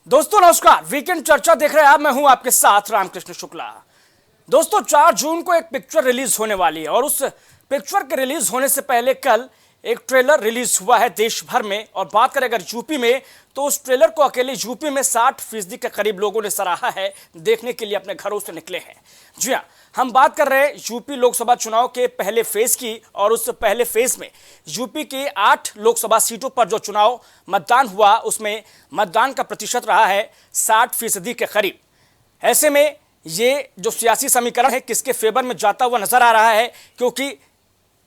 दोस्तों नमस्कार, वीकेंड चर्चा देख रहे हैं आप। मैं हूं आपके साथ रामकृष्ण शुक्ला। दोस्तों 4 जून को एक पिक्चर रिलीज होने वाली है और उस पिक्चर के रिलीज होने से पहले कल एक ट्रेलर रिलीज हुआ है देश भर में। और बात करें अगर यूपी में, तो उस ट्रेलर को अकेले यूपी में 60% के करीब लोगों ने सराहा है, देखने के लिए अपने घरों से निकले हैं। जी हाँ, हम बात कर रहे हैं यूपी लोकसभा चुनाव के पहले फेज की। और उस पहले फेज में यूपी की 8 लोकसभा सीटों पर जो चुनाव मतदान हुआ, उसमें मतदान का प्रतिशत रहा है 60% के करीब। ऐसे में ये जो सियासी समीकरण है किसके फेवर में जाता हुआ नजर आ रहा है, क्योंकि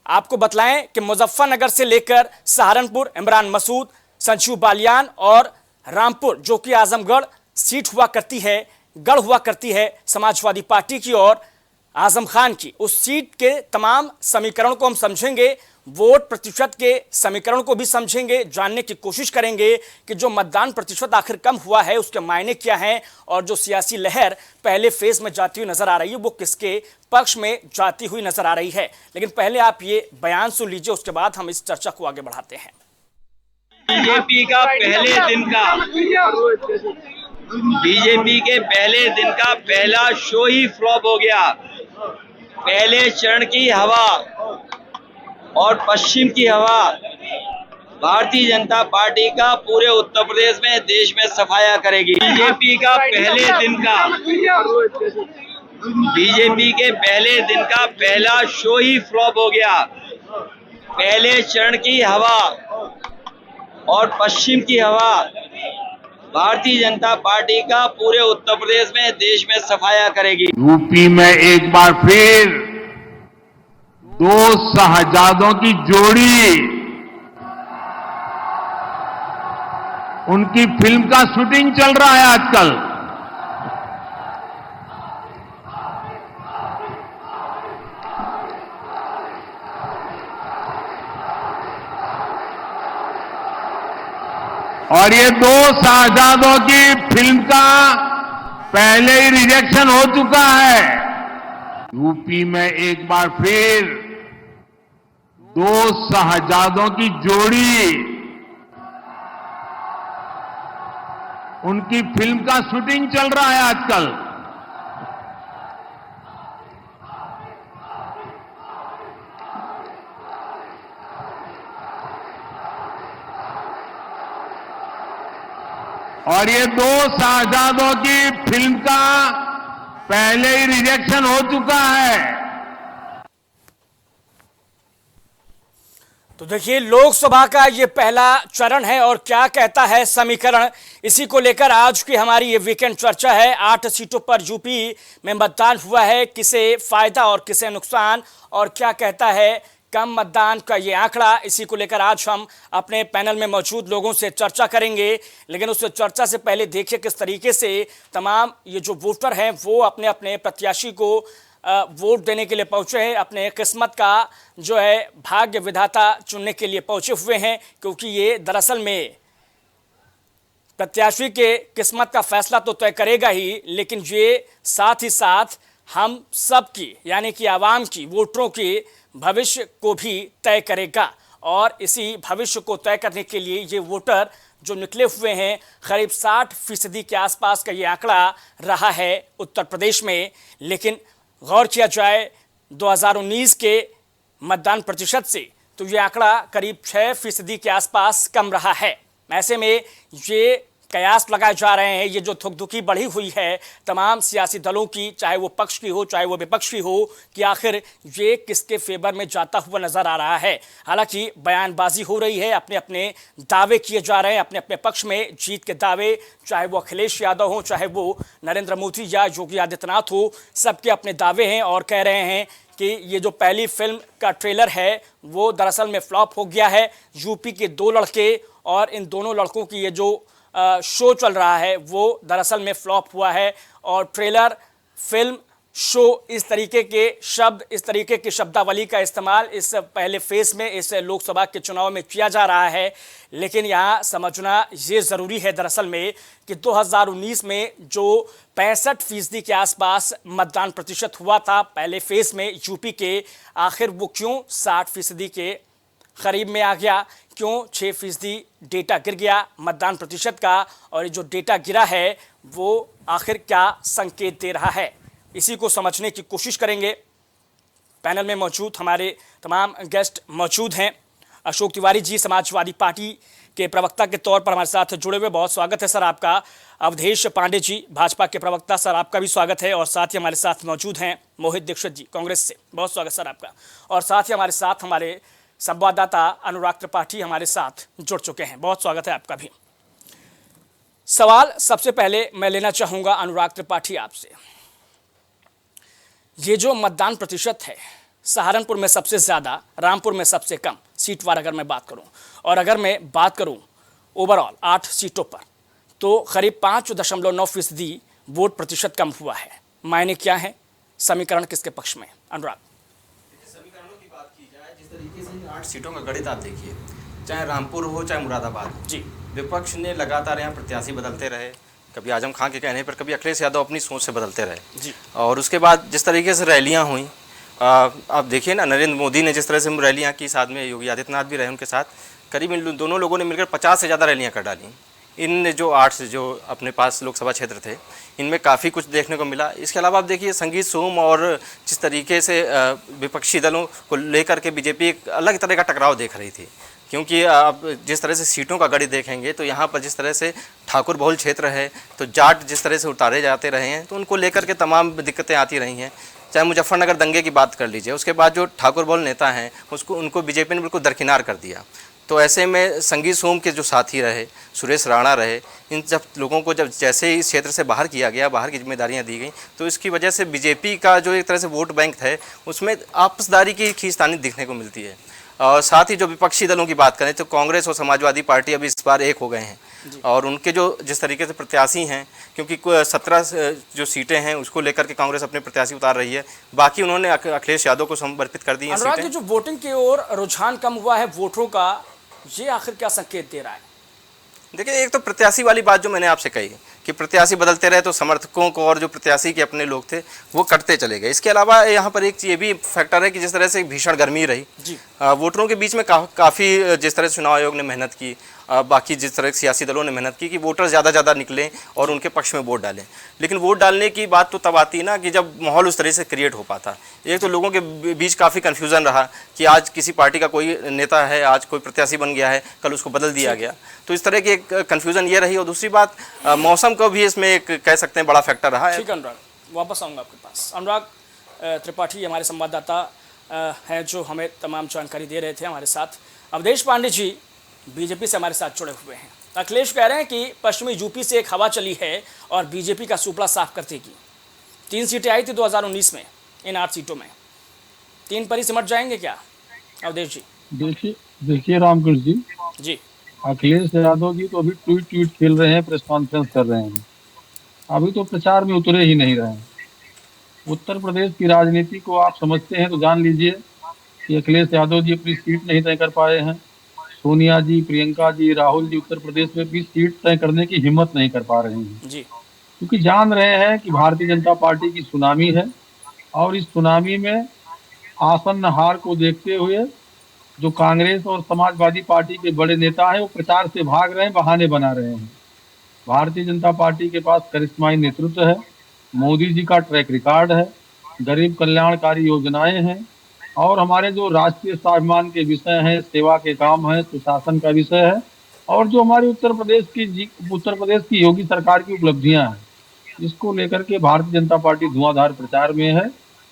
आपको बतलाएं कि मुजफ्फरनगर से लेकर सहारनपुर इमरान मसूद, संजीव बालियान और रामपुर, जो कि आजमगढ़ सीट हुआ करती है, गढ़ हुआ करती है समाजवादी पार्टी की और आजम खान की, उस सीट के तमाम समीकरण को हम समझेंगे, वोट प्रतिशत के समीकरण को भी समझेंगे, जानने की कोशिश करेंगे कि जो मतदान प्रतिशत आखिर कम हुआ है उसके मायने क्या हैं और जो सियासी लहर पहले फेज में जाती हुई नजर आ रही है वो किसके पक्ष में जाती हुई नजर आ रही है। लेकिन पहले आप ये बयान सुन लीजिए, उसके बाद हम इस चर्चा को आगे बढ़ाते हैं। बीजेपी के पहले दिन का पहला शो ही फ्लॉप हो गया। पहले चरण की हवा और पश्चिम की हवा भारतीय जनता पार्टी का पूरे उत्तर प्रदेश में, देश में सफाया करेगी। बीजेपी के पहले दिन का पहला शो ही फ्लॉप हो गया। पहले चरण की हवा और पश्चिम की हवा भारतीय जनता पार्टी का पूरे उत्तर प्रदेश में, देश में सफाया करेगी। यूपी में एक बार फिर 2 शहजादों की जोड़ी, उनकी फिल्म का शूटिंग चल रहा है आजकल। और ये 2 शहजादों की फिल्म का पहले ही रिजेक्शन हो चुका है। यूपी में एक बार फिर 2 शहजादों की जोड़ी, उनकी फिल्म का शूटिंग चल रहा है आजकल। और ये 2 शहजादों की फिल्म का पहले ही रिजेक्शन हो चुका है। तो देखिए, लोकसभा का ये पहला चरण है और क्या कहता है समीकरण, इसी को लेकर आज की हमारी ये वीकेंड चर्चा है। 8 सीटों पर यूपी में मतदान हुआ है, किसे फायदा और किसे नुकसान, और क्या कहता है कम मतदान का ये आंकड़ा, इसी को लेकर आज हम अपने पैनल में मौजूद लोगों से चर्चा करेंगे। लेकिन उस चर्चा से पहले देखिए किस तरीके से तमाम ये जो वोटर हैं वो अपने अपने प्रत्याशी को वोट देने के लिए पहुंचे हैं, अपने किस्मत का जो है भाग्य विधाता चुनने के लिए पहुंचे हुए हैं। क्योंकि ये दरअसल में प्रत्याशी के किस्मत का फैसला तो तय करेगा ही, लेकिन ये साथ ही साथ हम सब की, यानी कि आवाम की, वोटरों की भविष्य को भी तय करेगा। और इसी भविष्य को तय करने के लिए ये वोटर जो निकले हुए हैं, करीब 60% के आसपास का ये आंकड़ा रहा है उत्तर प्रदेश में। लेकिन गौर किया जाए 2019 के मतदान प्रतिशत से, तो ये आंकड़ा करीब 6% के आसपास कम रहा है। ऐसे में ये कयास लगाए जा रहे हैं, ये जो थुकधुकी बढ़ी हुई है तमाम सियासी दलों की, चाहे वो पक्ष की हो चाहे वो विपक्ष की हो, कि आखिर ये किसके फेवर में जाता हुआ नजर आ रहा है। हालांकि बयानबाजी हो रही है, अपने अपने दावे किए जा रहे हैं, अपने अपने पक्ष में जीत के दावे, चाहे वो अखिलेश यादव हो, चाहे वो नरेंद्र मोदी या योगी आदित्यनाथ हो, सबके अपने दावे हैं। और कह रहे हैं कि ये जो पहली फिल्म का ट्रेलर है वो दरअसल में फ्लॉप हो गया है। यूपी के 2 लड़के और इन दोनों लड़कों की ये जो शो चल रहा है वो दरअसल में फ्लॉप हुआ है। और ट्रेलर, फिल्म, शो, इस तरीके के शब्द, इस तरीके की शब्दावली का इस्तेमाल इस पहले फेज में, इस लोकसभा के चुनाव में किया जा रहा है। लेकिन यहाँ समझना ये ज़रूरी है दरअसल में कि 2019 में जो 65% के आसपास मतदान प्रतिशत हुआ था पहले फेज में यूपी के, आखिर वो क्यों 60% के करीब में आ गया? क्यों 6% डेटा गिर गया मतदान प्रतिशत का, और ये जो डेटा गिरा है वो आखिर क्या संकेत दे रहा है, इसी को समझने की कोशिश करेंगे। पैनल में मौजूद हमारे तमाम गेस्ट मौजूद हैं। अशोक तिवारी जी समाजवादी पार्टी के प्रवक्ता के तौर पर हमारे साथ जुड़े हुए, बहुत स्वागत है सर आपका। अवधेश पांडे जी भाजपा के प्रवक्ता, सर आपका भी स्वागत है। और साथ ही हमारे साथ मौजूद हैं मोहित दीक्षित जी कांग्रेस से, बहुत स्वागत सर आपका। और साथ ही हमारे साथ हमारे संवाददाता अनुराग त्रिपाठी हमारे साथ जुड़ चुके हैं, बहुत स्वागत है आपका भी। सवाल सबसे पहले मैं लेना चाहूँगा अनुराग त्रिपाठी आपसे। ये जो मतदान प्रतिशत है, सहारनपुर में सबसे ज़्यादा, रामपुर में सबसे कम सीटवार अगर मैं बात करूं, और अगर मैं बात करूं ओवरऑल 8 सीटों पर, तो करीब 5.9% वोट प्रतिशत कम हुआ है। मायने क्या है, समीकरण किसके पक्ष में? अनुराग। समीकरणों की बात की जाए, जिस तरीके से 8 सीटों का गणित आप देखिए, चाहे रामपुर हो चाहे मुरादाबाद जी, विपक्ष ने लगातार यहाँ प्रत्याशी बदलते रहे, कभी आजम खान के कहने पर, कभी अखिलेश यादव अपनी सोच से बदलते रहे जी। और उसके बाद जिस तरीके से रैलियाँ हुई, आप देखिए ना, नरेंद्र मोदी ने जिस तरह से रैलियाँ की, साथ में योगी आदित्यनाथ भी रहे उनके साथ, करीब इन दोनों लोगों ने मिलकर 50 से ज़्यादा रैलियाँ कर डाली। इन जो 8 जो अपने पास लोकसभा क्षेत्र थे, इनमें काफ़ी कुछ देखने को मिला। इसके अलावा आप देखिए संगीत सोम और जिस तरीके से विपक्षी दलों को लेकर के बीजेपी एक अलग तरह का टकराव देख रही थी, क्योंकि आप जिस तरह से सीटों का गणित देखेंगे तो यहाँ पर जिस तरह से ठाकुर बहुल क्षेत्र है, तो जाट जिस तरह से उतारे जाते रहे हैं, तो उनको लेकर के तमाम दिक्कतें आती रही हैं। चाहे मुजफ्फरनगर दंगे की बात कर लीजिए, उसके बाद जो ठाकुर बहुल नेता हैं उनको बीजेपी ने बिल्कुल दरकिनार कर दिया। तो ऐसे में संगीत सोम के जो साथी रहे, सुरेश राणा रहे, इन सब लोगों को जब जैसे ही इस क्षेत्र से बाहर किया गया, बाहर की जिम्मेदारियां दी गई, तो इसकी वजह से बीजेपी का जो एक तरह से वोट बैंक है उसमें आपसदारी की खींचतानी दिखने को मिलती है। और साथ ही जो विपक्षी दलों की बात करें तो कांग्रेस और समाजवादी पार्टी अभी इस बार एक हो गए हैं, और उनके जो जिस तरीके से प्रत्याशी हैं, क्योंकि 17 जो सीटें हैं उसको लेकर के कांग्रेस अपने प्रत्याशी उतार रही है, बाकी उन्होंने अखिलेश यादव को समर्पित कर दी हैं अनुराग, सीटें। जो वोटिंग की ओर रुझान कम हुआ है वोटरों का, ये आखिर क्या संकेत दे रहा है? देखिए, एक तो प्रत्याशी वाली बात जो मैंने आपसे कही कि प्रत्याशी बदलते रहे तो समर्थकों को और जो प्रत्याशी के अपने लोग थे वो कटते चले गए। इसके अलावा यहाँ पर एक ये भी फैक्टर है कि जिस तरह से भीषण गर्मी रही जी, वोटरों के बीच में काफ़ी जिस तरह से चुनाव आयोग ने मेहनत की, बाकी जिस तरह सियासी दलों ने मेहनत की कि वोटर ज़्यादा निकलें और उनके पक्ष में वोट डालें। लेकिन वोट डालने की बात तो तब आती है ना कि जब माहौल उस तरह से क्रिएट हो पाता। एक तो लोगों के बीच काफ़ी कन्फ्यूज़न रहा कि आज किसी पार्टी का कोई नेता है, आज कोई प्रत्याशी बन गया है, कल उसको बदल दिया गया, तो इस तरह की एक कन्फ्यूज़न ये रही। और दूसरी बात, मौसम को भी इसमें एक कह सकते हैं बड़ा फैक्टर रहा है। ठीक है अनुराग, वापस आऊँगा आपके पास। अनुराग त्रिपाठी हमारे संवाददाता हैं जो हमें तमाम जानकारी दे रहे थे हमारे साथ। अवधेश पांडे जी बीजेपी से हमारे साथ जुड़े हुए हैं। अखिलेश कह रहे हैं कि पश्चिमी यूपी से एक हवा चली है और बीजेपी का सुपड़ा साफ कर देगी। 3 सीटें आई थी 2019 में, इन 8 सीटों में 3 पर ही सिमट जाएंगे क्या अवधेश जी? देखिए रामकृष्ण जी, अखिलेश यादव जी तो अभी ट्वीट खेल रहे हैं, प्रेस कॉन्फ्रेंस कर रहे हैं, अभी तो प्रचार में उतरे ही नहीं रहे हैं। उत्तर प्रदेश की राजनीति को आप समझते हैं तो जान लीजिए कि अखिलेश यादव जी अपनी सीट नहीं तय कर पाए हैं। सोनिया जी, प्रियंका जी, राहुल जी उत्तर प्रदेश में भी सीट तय करने की हिम्मत नहीं कर पा रहे हैं जी, क्योंकि जान रहे हैं कि भारतीय जनता पार्टी की सुनामी है, और इस सुनामी में आसन्न हार को देखते हुए जो कांग्रेस और समाजवादी पार्टी के बड़े नेता हैं वो प्रचार से भाग रहे हैं, बहाने बना रहे हैं। भारतीय जनता पार्टी के पास करिश्माई नेतृत्व है, मोदी जी का ट्रैक रिकॉर्ड है, गरीब कल्याणकारी योजनाएं हैं, और हमारे जो राष्ट्रीय स्वाभिमान के विषय हैं, सेवा के काम हैं, सुशासन का विषय है, और जो हमारी उत्तर प्रदेश की योगी सरकार की उपलब्धियां हैं, इसको लेकर के भारतीय जनता पार्टी धुआंधार प्रचार में है।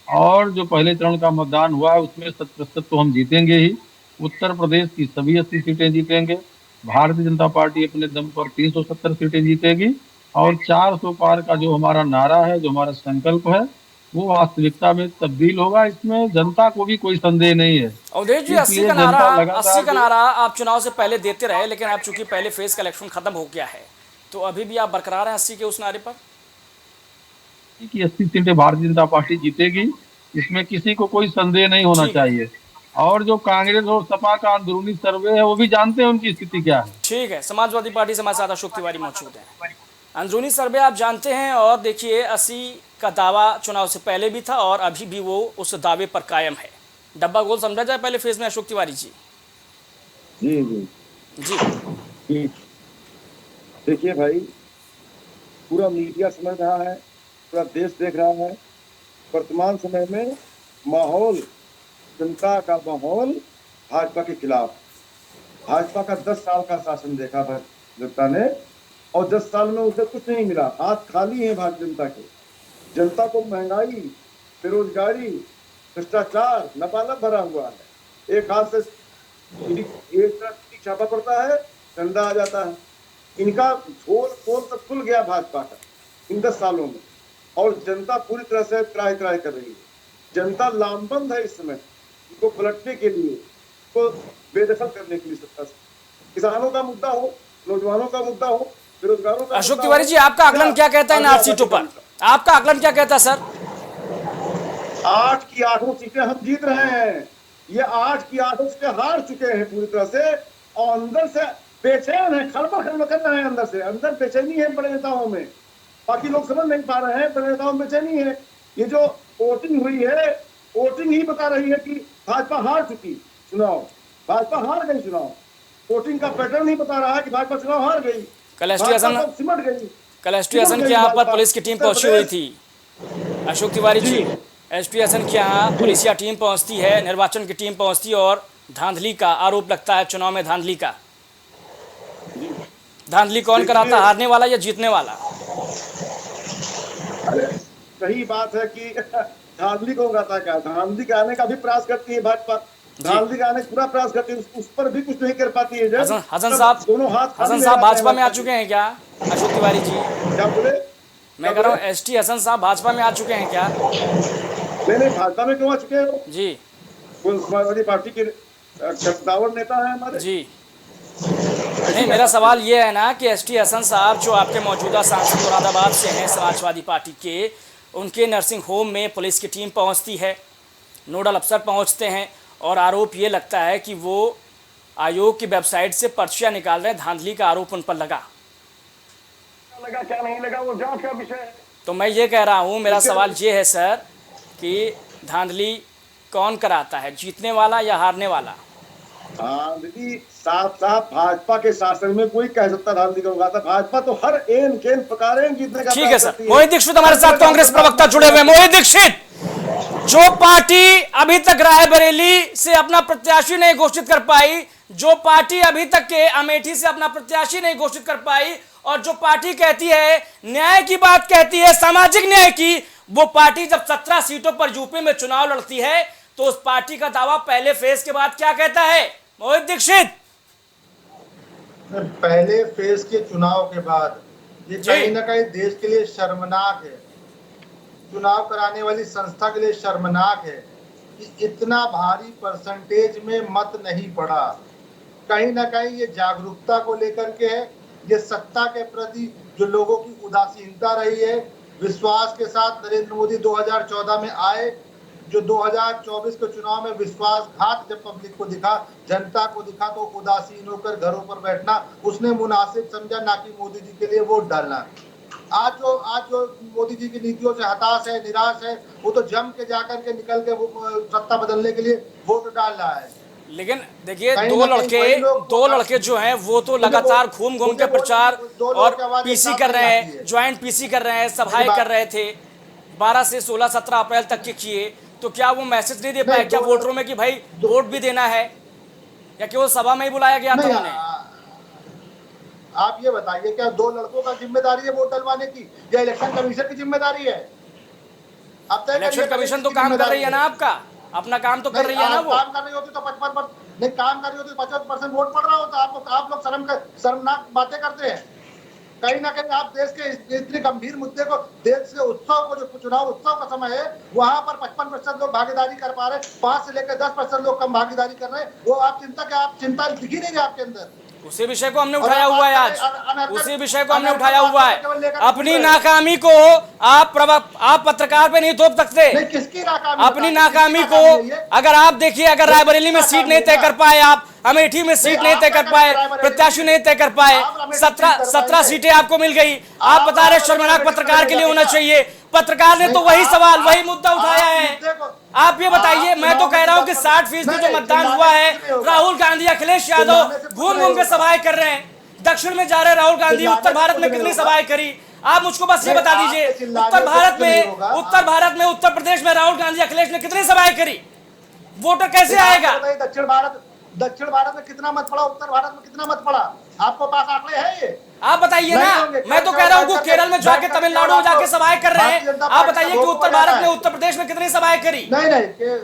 और जो पहले चरण का मतदान हुआ है उसमें 100% तो हम जीतेंगे ही। उत्तर प्रदेश की सभी 80 सीटें जीतेंगे। भारतीय जनता पार्टी अपने दम पर 370 सीटें जीतेगी, और 400 पार का जो हमारा नारा है, जो हमारा संकल्प है, वो वास्तविकता में तब्दील होगा। इसमें जनता को भी कोई संदेह नहीं है। अवधेश जी, 80 का नारा आप चुनाव से पहले देते रहे, लेकिन अब चूंकि पहले फेज का इलेक्शन खत्म हो गया है, तो अभी भी आप बरकरार हैं 80 के उस नारे पर कि 80 सीटें भारतीय जनता पार्टी जीतेगी, इसमें किसी को कोई संदेह नहीं होना चाहिए। और जो कांग्रेस और सपा का अंदरूनी सर्वे है वो भी जानते हैं उनकी स्थिति क्या है। ठीक है, समाजवादी पार्टी से हमारे साथ अशोक तिवारी मौजूद हैं। अंदरूनी सर्वे आप जानते हैं, और देखिए 80 का दावा चुनाव से पहले भी था और अभी भी वो उस दावे पर कायम है। डब्बा गोल समझा जाए पहले फेज में अशोक तिवारी जी? जी जी जी जी। देखिए भाई, पूरा मीडिया समझ रहा है, पूरा देश देख रहा है, वर्तमान समय में माहौल, जनता का माहौल भाजपा के खिलाफ। भाजपा का 10 साल का शासन देखा जनता ने, और 10 साल में उसे कुछ नहीं मिला, हाथ खाली है भारतीय जनता के। जनता को महंगाई, बेरोजगारी, भ्रष्टाचार लबालब भरा हुआ है। एक हाथ से एक तरफ छापा पड़ता है, धंधा आ जाता है। इनका झोल पोल सब खुल गया भाजपा का इन 10 सालों में, और जनता पूरी तरह से त्राही त्राही कर रही है। जनता लामबंद है इस समय, इसको पलटने के लिए, इसको बेदखल करने के लिए सत्ता से। किसानों का मुद्दा हो, नौजवानों का मुद्दा हो, बेरोजगारों का। अशोक तिवारी जी, आपका आकलन क्या कहता है इन 8 सीटों पर? आपका आकलन क्या कहता है सर? 8 की 8 सीटें हम जीत रहे हैं। ये 8 की 8 सीटें हार चुके हैं पूरी तरह से, और अंदर से बेचैन है, खलबल खलबल कर रहे हैं अंदर से। अंदर बेचैनी है बड़े नेताओं में, बाकी लोग समझ नहीं पा रहे हैं, बड़े नेताओं में बेचैनी है। ये जो वोटिंग हुई है, वोटिंग ही बता रही है कि भाजपा हार चुकी चुनाव, भाजपा हार गई चुनाव। वोटिंग का पैटर्न ही बता रहा है कि भाजपा चुनाव हार गई, कल एसटी सिमट गई। कल एसटी हसन के यहाँ पर पुलिस की टीम पहुंची हुई थी। अशोक तिवारी जी, एसटी हसन के यहाँ पुलिसिया टीम पहुंचती है, निर्वाचन की टीम पहुंचती है, और धांधली का आरोप लगता है चुनाव में। धांधली का, धांधली कौन कराता, हारने वाला या जीतने वाला? अरे सही बात है कि धांधली कौन कराता है? क्या धांधली के आने का भी प्रयास करती है भाजपा, धांधली का आने का पूरा प्रयास करती है, उस पर भी कुछ नहीं कर पाती है। हसन साहब, दोनों हाथ हसन साहब भाजपा में आ चुके हैं क्या? अशोक तिवारी जी, क्या बोले? मैं कह रहा हूँ एसटी हसन साहब भाजपा में आ चुके हैं क्या? नहीं, भाजपा में क्यों आ चुके हो जी? समाजवादी पार्टी के कद्दावर नेता है हमारे। जी नहीं, मेरा सवाल ये है ना कि एसटी हसन साहब जो आपके मौजूदा सांसद मुरादाबाद से हैं समाजवादी पार्टी के, उनके नर्सिंग होम में पुलिस की टीम पहुंचती है, नोडल अफसर पहुंचते हैं, और आरोप ये लगता है कि वो आयोग की वेबसाइट से पर्चियां निकाल रहे हैं। धांधली का आरोप उन पर लगा क्या नहीं लगा, वो जांच का विषय है। तो मैं ये कह रहा हूँ, मेरा सवाल ये है सर कि धांधली कौन कराता है, जीतने वाला या हारने वाला? धांधली साफ साफ भाजपा के शासन में कोई कह सकता धांधली कौन कराता? भाजपा तो हर एन केन प्रकार जीतने का। ठीक है सर। मोहित दीक्षित हमारे साथ कांग्रेस प्रवक्ता जुड़े हुए। मोहित दीक्षित, जो पार्टी अभी तक रायबरेली से अपना प्रत्याशी नहीं घोषित कर पाई, जो पार्टी अभी तक के अमेठी से अपना प्रत्याशी नहीं घोषित कर पाई, और जो पार्टी कहती है न्याय की बात कहती है, सामाजिक न्याय की, वो पार्टी जब 17 सीटों पर यूपी में चुनाव लड़ती है तो उस पार्टी का दावा पहले फेज के बाद क्या कहता है? मोहित दीक्षित, पहले फेज के चुनाव के बाद ये कहीं ना कहीं देश के लिए शर्मनाक है, चुनाव कराने वाली संस्था के लिए शर्मनाक है कि इतना भारी परसेंटेज में मत नहीं पड़ा। कहीं ना कहीं ये जागरूकता को लेकर के है, ये सत्ता के प्रति जो लोगों की उदासीनता रही है। विश्वास के साथ नरेंद्र मोदी 2014 में आए, जो 2024 के चुनाव में विश्वासघात जब पब्लिक को दिखा, जनता को दिखा, तो उदासीन होकर घरों पर बैठना उसने मुनासिब समझा, ना कि मोदी जी के लिए वोट डालना। आज जो मोदी जी की नीतियों से हताश है, निराश है, वो तो जम के जाकर के निकल के वो सत्ता बदलने के लिए वोट डाल रहा है। लेकिन देखिए, दो लड़के जो हैं वो तो लगातार घूम घूम के प्रचार और पीसी कर रहे हैं, ज्वाइंट पीसी कर रहे हैं, सभाएं कर रहे थे 12 से 16 17 अप्रैल तक के किए। तो क्या वो मैसेज नहीं दे पाए क्या वोटरों में कि भाई वोट भी देना है, या केवल सभा में ही बुलाया गया था उन्हें? आप ये बताइए, क्या 2 लड़कों का जिम्मेदारी है वोट डलवाने की, या इलेक्शन कमीशन की जिम्मेदारी है? अब तक इलेक्शन कमीशन तो काम कर रही है ना, आपका अपना काम तो कर रही है ना। वो काम कर रही होती तो 55% नहीं, काम कर रही होती तो 55% वोट पड़ रहा होता। आप लोग शर्मनाक बातें करते हैं। कहीं ना कहीं आप देश के इतने गंभीर मुद्दे को, देश के उत्सव को, जो चुनाव उत्सव का समय है, वहां पर 55% लोग भागीदारी कर पा रहे, 5 से लेकर 10% लोग कम भागीदारी कर रहे हैं। वो आप चिंता दिखी नहीं रही आपके अंदर। उसी विषय को हमने उठाया हुआ है आज, उसी विषय को हमने उठाया हुआ है। अपनी नाकामी को आप पत्रकार पे नहीं थोप सकते। किसकी नाकामी? अपनी नाकामी को अगर आप देखिए, अगर रायबरेली में सीट नहीं तय कर पाए आप, अमेठी में सीट नहीं तय कर पाए, प्रत्याशी नहीं तय कर पाए, 17 सीटें आपको मिल गई। आप बता रहे शर्मनाक पत्रकार के लिए होना चाहिए। पत्रकार ने तो वही सवाल, वही मुद्दा उठाया है। आप ये बताइए, मैं तो कह रहा हूं कि 60% जो मतदान हुआ है, राहुल गांधी, अखिलेश यादव घूम घूम के सभाएं कर रहे हैं। दक्षिण में जा रहे राहुल गांधी, उत्तर भारत में कितनी सभाएं करी? आप मुझको बस ये बता दीजिए, उत्तर भारत में उत्तर प्रदेश में राहुल गांधी, अखिलेश ने कितनी सभाएं करी? वोटर कैसे आएगा? दक्षिण भारत में कितना मत पड़ा, उत्तर भारत में कितना मत पड़ा, आपको पास आंकड़े हैं ये? आप बताइए ना। मैं तो कह रहा हूँ कि केरल में जाके, तमिलनाडु में जाके सभाएं कर रहे हैं। आप बताइए कि उत्तर भारत में, उत्तर प्रदेश में कितनी सभाएं करी? नहीं।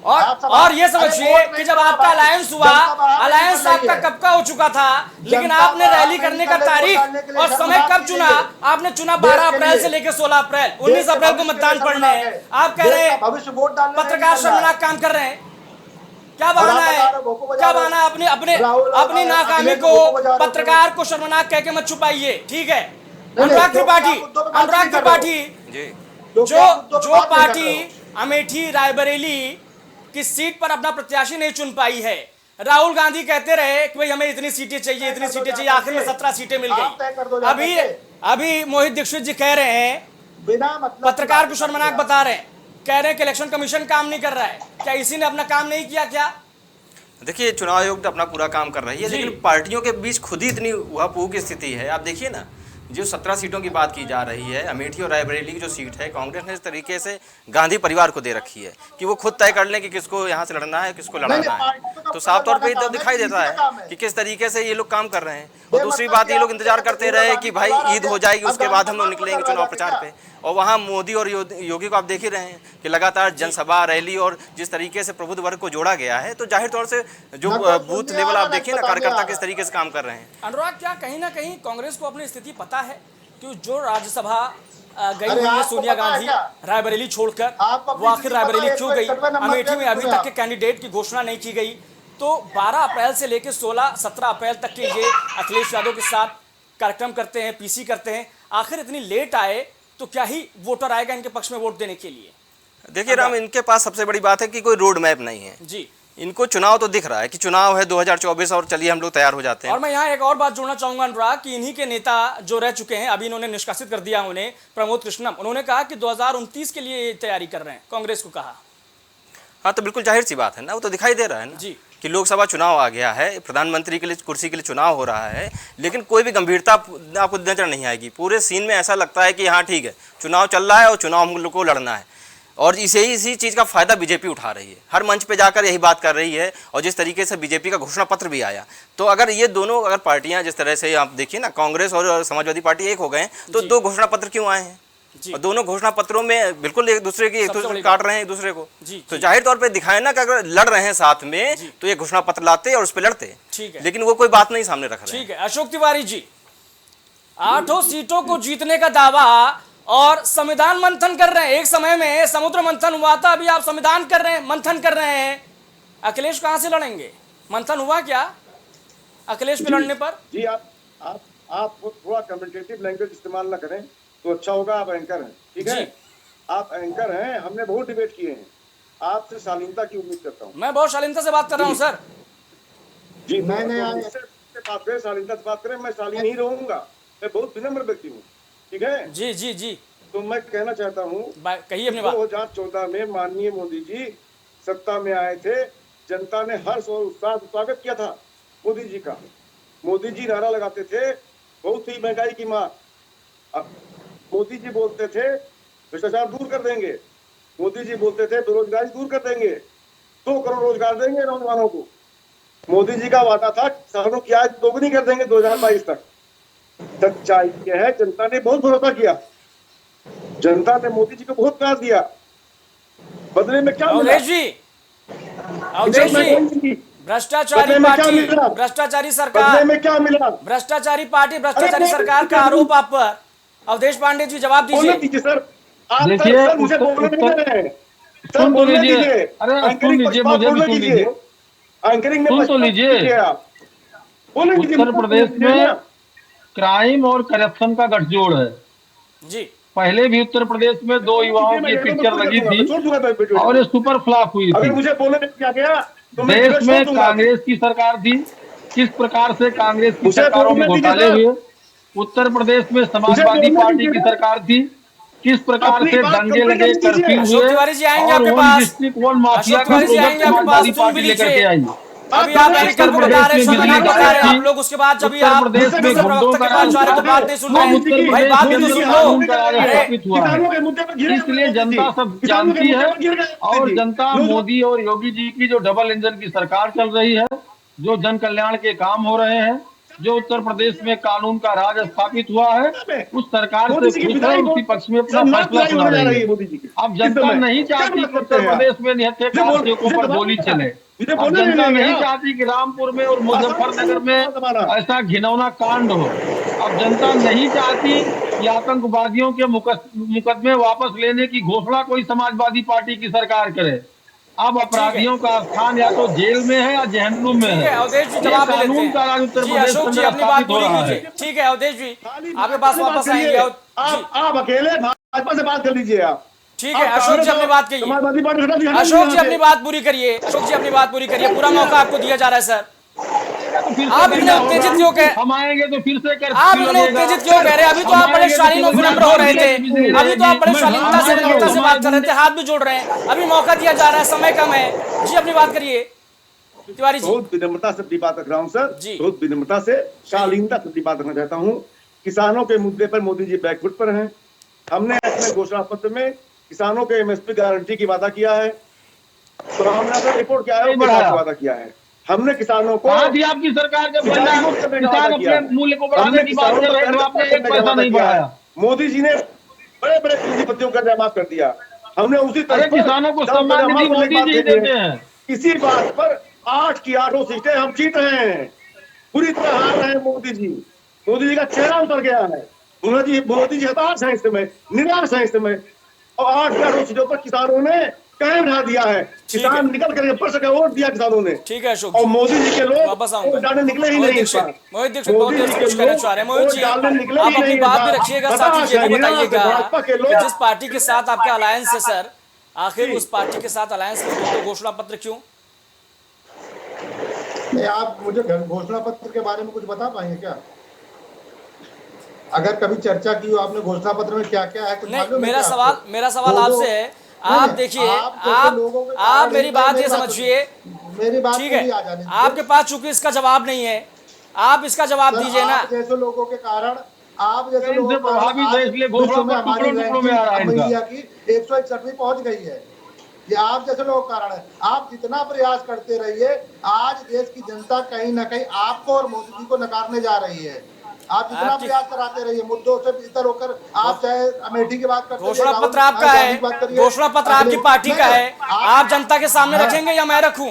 और ये समझिए कि जब आपका अलायंस हुआ, अलायंस आपका कब का हो चुका था, लेकिन आपने रैली करने का तारीख और समय कब चुना? आपने चुना 12 अप्रैल से लेकर 16 अप्रैल, 19 अप्रैल को मतदान पड़ने हैं। आप कह रहे हैं पत्रकार शर्मनाक काम कर रहे हैं। क्या बहाना है? क्या बहाना? अपनी नाकामी को, पत्रकार को शर्मनाक कह के मत छुपाइए, ठीक है? अनुराग त्रिपाठी जो पार्टी अमेठी रायबरेली की सीट पर अपना प्रत्याशी नहीं चुन पाई है, राहुल गांधी कहते रहे कि भाई हमें इतनी सीटें चाहिए, इतनी सीटें चाहिए, आखिर में 17 सीटें मिल गई। अभी मोहित दीक्षित जी कह रहे हैं, बिना मतलब पत्रकार को शर्मनाक बता रहे हैं, कह रहे हैं कि इलेक्शन कमीशन काम नहीं कर रहा है। क्या इसी ने अपना काम नहीं किया? क्या देखिए, चुनाव आयोग तो अपना पूरा काम कर रही है, लेकिन पार्टियों के बीच खुद ही इतनी उहापोह की स्थिति है। आप देखिए ना, जो 17 सीटों की बात की जा रही है, अमेठी और रायबरेली की जो सीट है, कांग्रेस ने इस तरीके से गांधी परिवार को दे रखी है कि वो खुद तय कर लें कि किसको यहाँ से लड़ना है, किसको लड़ाना है। तो साफ तौर पे तो दिखाई देता है कि किस तरीके से ये लोग काम कर रहे हैं। और दूसरी बात, ये लोग इंतजार करते रहे कि भाई ईद हो जाएगी, उसके बाद हम लोग निकलेंगे चुनाव प्रचार पे। और वहाँ मोदी और योगी को आप देख ही रहे हैं कि लगातार जनसभा, रैली और जिस तरीके से प्रबुद्ध वर्ग को जोड़ा गया है, तो जाहिर तौर से जो बूथ लेवल आप देखिए ना, कार्यकर्ता किस तरीके से काम कर रहे हैं। अनुराग, क्या कहीं ना कहीं कांग्रेस को अपनी स्थिति पता है कि जो राज्यसभा गई हुई है सोनिया गांधी रायबरेली छोड़कर, वो आखिर रायबरेली क्यों गई? अमेठी में अभी तक के कैंडिडेट की घोषणा नहीं की गई। तो 12 अप्रैल से लेकर 16-17 अप्रैल तक के ये अखिलेश यादव के साथ कार्यक्रम करते हैं, पीसी करते हैं। आखिर इतनी लेट आए तो क्या ही वोटर आएगा इनके पक्ष में वोट देने के लिए? देखिए राम, इनके पास सबसे बड़ी बात है कि कोई रोड मैप नहीं है जी। इनको चुनाव तो दिख रहा है कि चुनाव है 2024 और चलिए हम लोग तैयार हो जाते हैं। और मैं यहाँ एक और बात जोड़ना चाहूंगा अनुराग, कि इन्हीं के नेता जो रह चुके हैं, अभी इन्होंने निष्कासित कर दिया उन्हें, प्रमोद कृष्णम, उन्होंने कहा कि 2029 के लिए तैयारी कर रहे हैं, कांग्रेस को कहा। हाँ, तो बिल्कुल जाहिर सी बात है ना, वो तो दिखाई दे रहा है ना जी कि लोकसभा चुनाव आ गया है, प्रधानमंत्री के लिए कुर्सी के लिए चुनाव हो रहा है, लेकिन कोई भी गंभीरता आपको नजर नहीं आएगी। पूरे सीन में ऐसा लगता है कि हाँ ठीक है, चुनाव चल रहा है और चुनाव हम लोग को लड़ना है। और इसी चीज़ का फायदा बीजेपी उठा रही है, हर मंच पे जाकर यही बात कर रही है। और जिस तरीके से बीजेपी का घोषणा पत्र भी आया, तो अगर ये दोनों अगर पार्टियां जिस तरह से आप देखिए ना, कांग्रेस और समाजवादी पार्टी एक हो गए, तो 2 घोषणा पत्र क्यों आए हैं? और दोनों घोषणा पत्रों में बिल्कुल एक दूसरे की काट रहे हैं एक दूसरे को। तो जाहिर तौर पे दिखाए ना कि अगर लड़ रहे हैं साथ में, तो ये घोषणा पत्र लाते और उस पर लड़ते, लेकिन वो कोई बात नहीं सामने रख रहे हैं। ठीक है अशोक तिवारी जी, 8 सीटों को जीतने का दावा और संविधान मंथन कर रहे हैं। एक समय में समुद्र मंथन हुआ था, अभी आप संविधान कर रहे हैं, मंथन कर रहे हैं। अखिलेश कहां से लड़ेंगे? मंथन हुआ क्या अखिलेश पे लड़ने पर? जी, आप थोड़ा कमेंटेटिव लैंग्वेज इस्तेमाल ना करें तो अच्छा होगा। आप एंकर हैं, ठीक है? आप एंकर हैं, हमने बहुत डिबेट किए हैं। आपसे शालीनता की उम्मीद करता हूँ। मैं बहुत शालीनता से बात कर रहा हूँ सर। जी, मैंने बात करें, शालीनता से बात करें, मैं शालीन ही रहूंगा। मैं बहुत विनम्र व्यक्ति हूँ, ठीक है? जी जी जी। तो मैं कहना चाहता हूँ, कहिए अपनी बात। 2014 में माननीय मोदी जी सत्ता में आए थे, जनता ने हर्ष और उत्साह से स्वागत किया था मोदी जी का। मोदी जी नारा लगाते थे, बहुत ही महंगाई की मार। मोदी जी बोलते थे भ्रष्टाचार दूर कर देंगे, मोदी जी बोलते थे बेरोजगारी दूर कर देंगे, 2 करोड़ रोजगार देंगे नौजवानों को। मोदी जी का वादा था किसानों की आय दोगुनी कर देंगे 2022 तक। सच्चाई यह है, जनता ने बहुत भरोसा किया, जनता ने मोदी जी को बहुत प्यार दिया। बदले में क्या मिला? भ्रष्टाचारी पार्टी, भ्रष्टाचारी सरकार, बदले में क्या मिला? भ्रष्टाचारी पार्टी, भ्ष्टाचारी सरकार का आरोप आप पर। अवधेश पांडे जी जवाब दीजिए। सर, देखिए मुझे बोलने दीजिए। सुन तो लीजिए, अरे सुन लीजिए, मुझे भी सुन लीजिए, एंकरिंग सुन तो लीजिए। उत्तर प्रदेश में क्राइम और करप्शन का गठजोड़ है जी। पहले भी उत्तर प्रदेश में 2 युवाओं की पिक्चर लगी थी और ये सुपर फ्लॉप हुई थी। मुझे बोलने क्या गया, देश में कांग्रेस की सरकार थी, किस प्रकार से कांग्रेस की सरकारों में घोटाले हुए। उत्तर प्रदेश में समाजवादी पार्टी की सरकार थी, किस प्रकार से दंगे लगे, कर्फ्यू अशोक हुए, तिवारी जी आएंगे और आपके one pass. District one mafia Ashok का तिवारी जी प्रोजेक्ट आएंगे आपके पास, समाजवादी सुन भी पार्टी लेकर के लीजिए। आई। अभी आप एलिकल उत्तर को बता रहे प्रदेश हैं, में बिजली संविधान बता रहे हैं गायब आप लोग, उसके बाद जब उत्तर आप प्रदेश में दूसरे गुंडों प्रवक्ता का के पास जा रहे हैं तो बात नहीं सुन रहे हैं। उत्तर भाई बात भी तो प्रदेश सुन में लो। कानून का राज अरे स्थापित हुआ है। इसलिए जनता सब जानती है, और जनता मोदी और योगी जी की जो डबल इंजन की सरकार चल रही है, जो जन कल्याण के काम हो रहे हैं, जो उत्तर प्रदेश में कानून का राज स्थापित हुआ है, उस सरकार से खुश है, उसी पक्ष में अपना फैसला सुना रही है। अब जनता नहीं चाहती कि उत्तर प्रदेश में निहत्थे कारतूतों पर गोली चले। अब जनता नहीं चाहती कि रामपुर में और मुजफ्फरनगर में ऐसा घिनौना कांड हो। अब जनता नहीं चाहती कि आतंकवादियों के मुकदमे वापस लेने की घोषणा कोई समाजवादी पार्टी की सरकार करे। अब अपराधियों का स्थान या तो जेल में है या जहन्नुम में ठीक है है। अवधेश जी, ये जवाब ले लेते कानून का राज हैं। उत्तर जी प्रदेश अशोक जी में अपनी बात स्थापित हो पूरी रहा है। कीजिए। ठीक है अवधेश जी, आपके पास वापस आएंगे। आप अकेले भाजपा से बात कर लीजिए आप। ठीक है अशोक जी अपनी बात कहिए। अशोक जी अपनी बात पूरी करिए। अशोक जी अपनी बात पूरी करिए, पूरा मौका आपको दिया जा रहा है सर। आप इतने उत्तेजित क्यों कह हम आएंगे तो फिर से आप इतने उत्तेजित क्यों कह रहे हैं? अभी तो आप बड़े शालीन और विनम्र हो रहे थे, अभी तो आप बड़े शालीनता से विनम्रता से बात कर रहे थे, हाथ भी जोड़ रहे हैं। अभी मौका दिया जा रहा है, समय कम है। जी अपनी बात करिए तिवारी जी। बहुत विनम्रता से अपनी बात रख रहा हूँ सर जी। बहुत विनम्रता से शालीनता से अपनी बात रखना चाहता हूँ। किसानों के मुद्दे पर मोदी जी बैकफुट पर हैं। हमने अपने घोषणा पत्र में किसानों के एमएसपी गारंटी की वादा किया है, तो हमने अपना रिपोर्ट क्या है वादा किया है। हमने किसानों को आपकी सरकार जब किसान अपने मूल्य को बढ़ाने की बात कर रहे थे, आपने एक पैसा नहीं बढ़ाया। मोदी जी ने बड़े बड़े पूंजीपतियों का कर्जा माफ कर दिया। हमने उसी तरह किसानों को सम्मान निधि मोदी जी देते हैं। इसी बात पर 8 की 8 सीटें हम जीत रहे हैं, पूरी तरह हार रहे हैं मोदी जी। मोदी जी का चेहरा उतर गया है। मोदी जी हताश है इस समय, निराश है इस समय, और 8 की 8 सीटों पर किसानों ने कायम रहा दिया है। किसान निकल करके पढ़ सके, वोट दिया किसानों ने। ठीक है अशोक और मोदी जी के लोग वापस आऊंगा। डालने निकले ही नहीं इस बार। मोहित दीक्षित बहुत देर से कुछ कहना चाह रहे हैं। मोहित जी आप अपनी बात भी रखिएगा, साथ ही ये भी बताइएगा कि जिस पार्टी के साथ आपका अलायंस है सर, आखिर उस पार्टी के साथ अलायंस में तो घोषणा पत्र क्यों? नहीं, आप मुझे घोषणा पत्र के बारे में कुछ बता पाएंगे क्या? अगर कभी चर्चा की हो आपने घोषणा पत्र में क्या क्या है कुछ नहीं, मेरा सवाल आपसे है। आप देखिए, आप मेरी बात ये समझिए, मेरी बात ठीक है, आपके पास चूंकि इसका जवाब नहीं है, आप इसका जवाब दीजिए ना। जैसे लोगों के कारण, आप जैसे लोगों में हमारी इंडिया की 161वीं पहुंच गई है। ये आप जैसे लोगों के कारण है। आप जितना प्रयास करते रहिए, आज देश की जनता कहीं ना कहीं आपको और मोदी जी को नकारने जा रही है। आप जितना प्रयास कराते रहिए, मुद्दों से बेहतर होकर, आप चाहे अमेठी की बात करते, घोषणा पत्र आपका है, घोषणा पत्र आपकी पार्टी का है, आप जनता के सामने रखेंगे या मैं रखूं?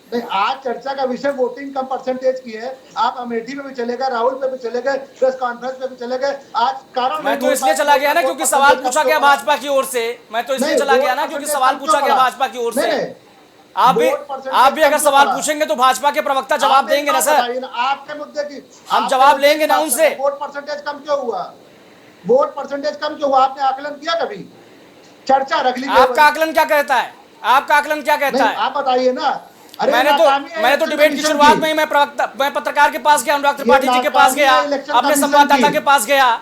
नहीं, आज चर्चा का विषय वोटिंग कम परसेंटेज की है। आप अमेठी में भी चले गए, राहुल पे भी चले गए, प्रेस कॉन्फ्रेंस पे भी चले गए। आज कारण मैं तो इसलिए चला गया ना क्योंकि सवाल पूछा गया भाजपा की ओर से। मैं तो इसलिए चला गया ना क्योंकि सवाल पूछा गया भाजपा की ओर से। आप भी अगर सवाल पूछेंगे तो भाजपा के प्रवक्ता जवाब देंगे ना सर। आपके मुद्दे की हम जवाब लेंगे ना उनसे। वोट परसेंटेज कम क्यों हुआ? वोट परसेंटेज कम क्यों हुआ? आपने आकलन किया कभी? चर्चा रख लीजिए। आपका आकलन क्या कहता है? आपका आकलन क्या कहता है? आप बताइए ना। मैंने तो डिबेट की शुरुआत में ही मैं पत्रकार के पास गया, अनुराग त्रिपाठी जी के पास गया, अपने संवाददाता के पास गया।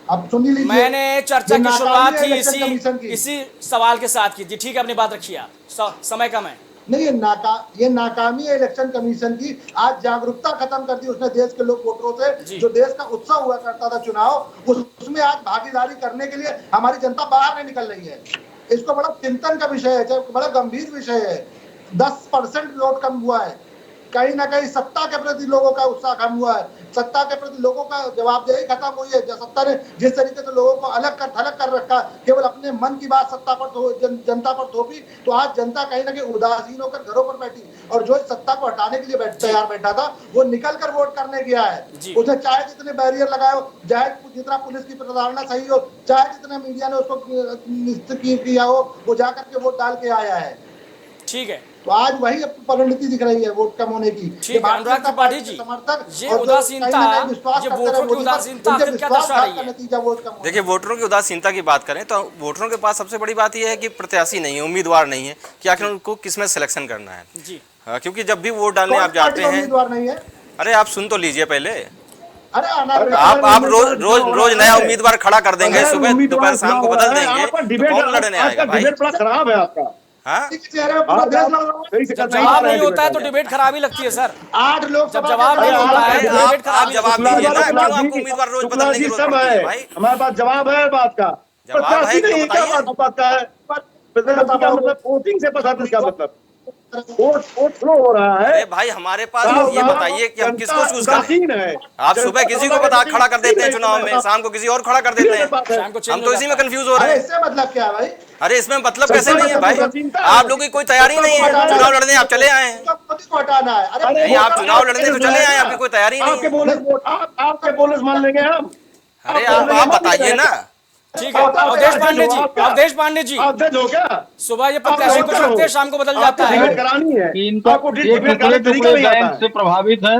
अब सुन लीजिए, मैंने चर्चा की शुरुआत ही इसी सवाल के साथ की थी। ठीक है, अपनी बात रखिए आप, समय कम है। नहीं, ये नाकामी है इलेक्शन कमीशन की। आज जागरूकता खत्म कर दी उसने देश के लोग वोटरों से। जो देश का उत्सव हुआ करता था चुनाव, उसमें आज भागीदारी करने के लिए हमारी जनता बाहर नहीं निकल रही है। इसको बड़ा चिंतन का विषय है, बड़ा गंभीर विषय है। 10% वोट कम हुआ है। कहीं ना कहीं सत्ता के प्रति लोगों का उत्साह कम हुआ है। सत्ता के प्रति लोगों का जवाबदेही खत्म हुई है। सत्ता ने जिस तरीके से लोगों को अलग कर थलग कर रखा, केवल अपने मन की बात सत्ता पर जनता पर थोपी, तो आज जनता कहीं ना कहीं उदासीन होकर घरों पर बैठी। और जो सत्ता को हटाने के लिए तैयार बैठा था, वो निकल कर वोट करने गया है। उसने चाहे जितने बैरियर लगाए हो, चाहे जितना पुलिस की प्रताड़ना सही हो, चाहे जितना मीडिया ने उसको किया हो, वो जाकर के वोट डाल के आया है। ठीक है, तो आज वही परिणति दिख रही है वोट कम होने की। ठीक है अनुराग त्रिपाठी जी, ये उदासीनता, ये वोटरों की उदासीनता आखिर क्या दर्शा रही है? नतीजा वोट कम। देखिए, वोटरों की उदासीनता की बात करें तो वोटरों के पास सबसे बड़ी बात यह है कि प्रत्याशी नहीं है, उम्मीदवार नहीं है कि आखिर उनको किसमें सिलेक्शन करना है जी। क्योंकि जब भी वोट डालने आप जाते हैं, उम्मीदवार नहीं है। अरे आप सुन तो लीजिए पहले, अरे आप रोज नया उम्मीदवार खड़ा कर देंगे, सुबह दोपहर शाम को बदल देंगे, तो कौन लड़ने आएगा भाई? खराब है आपका। हाँ, जब जवाब नहीं होता है तो डिबेट खराब ही लगती है सर। 8 लोग जब जवाब नहीं होता है तो डिबेट खराब ही जवाब लगती दीजिए है। ना, क्यों आपको उम्मीदवार रोज बदलने की जरूरत पड़ती है भाई? हमारे पास जवाब है बात का। जवाब है तो बताइए। बात का है मतलब वोटिंग से प्रशासन का मतलब वोट फ्लो हो रहा है। अरे भाई, हमारे पास ये बताइए कि हम किसको चूज करें? है। आप सुबह किसी को बता खड़ा कर देते हैं चुनाव में, शाम को किसी और खड़ा कर देते हैं। शाम को हम तो इसी में कंफ्यूज हो रहे हैं। इससे मतलब क्या है भाई? अरे इसमें मतलब कैसे नहीं है भाई? आप लोगों की कोई तैयारी नहीं है चुनाव लड़ने, आप चले आए हैं। मोदी को हटाना है। अरे नहीं, आप चुनाव लड़ने तो चले आए, आपकी कोई तैयारी नहीं है। आपके बोनस मान लेंगे हम। अरे आप बताइए ना। ठीक है अवधेश पांडे जी, अवधेश पांडे जी, आप जज हो क्या? सुबह ये प्रत्याशी कुछ रखते हैं, शाम को बदल जाता है। डिबेट करानी है कि इनका आपको ये डिबेट टुकड़े कराने का तरीका टुकड़े नहीं आता बैंक है। से प्रभावित है,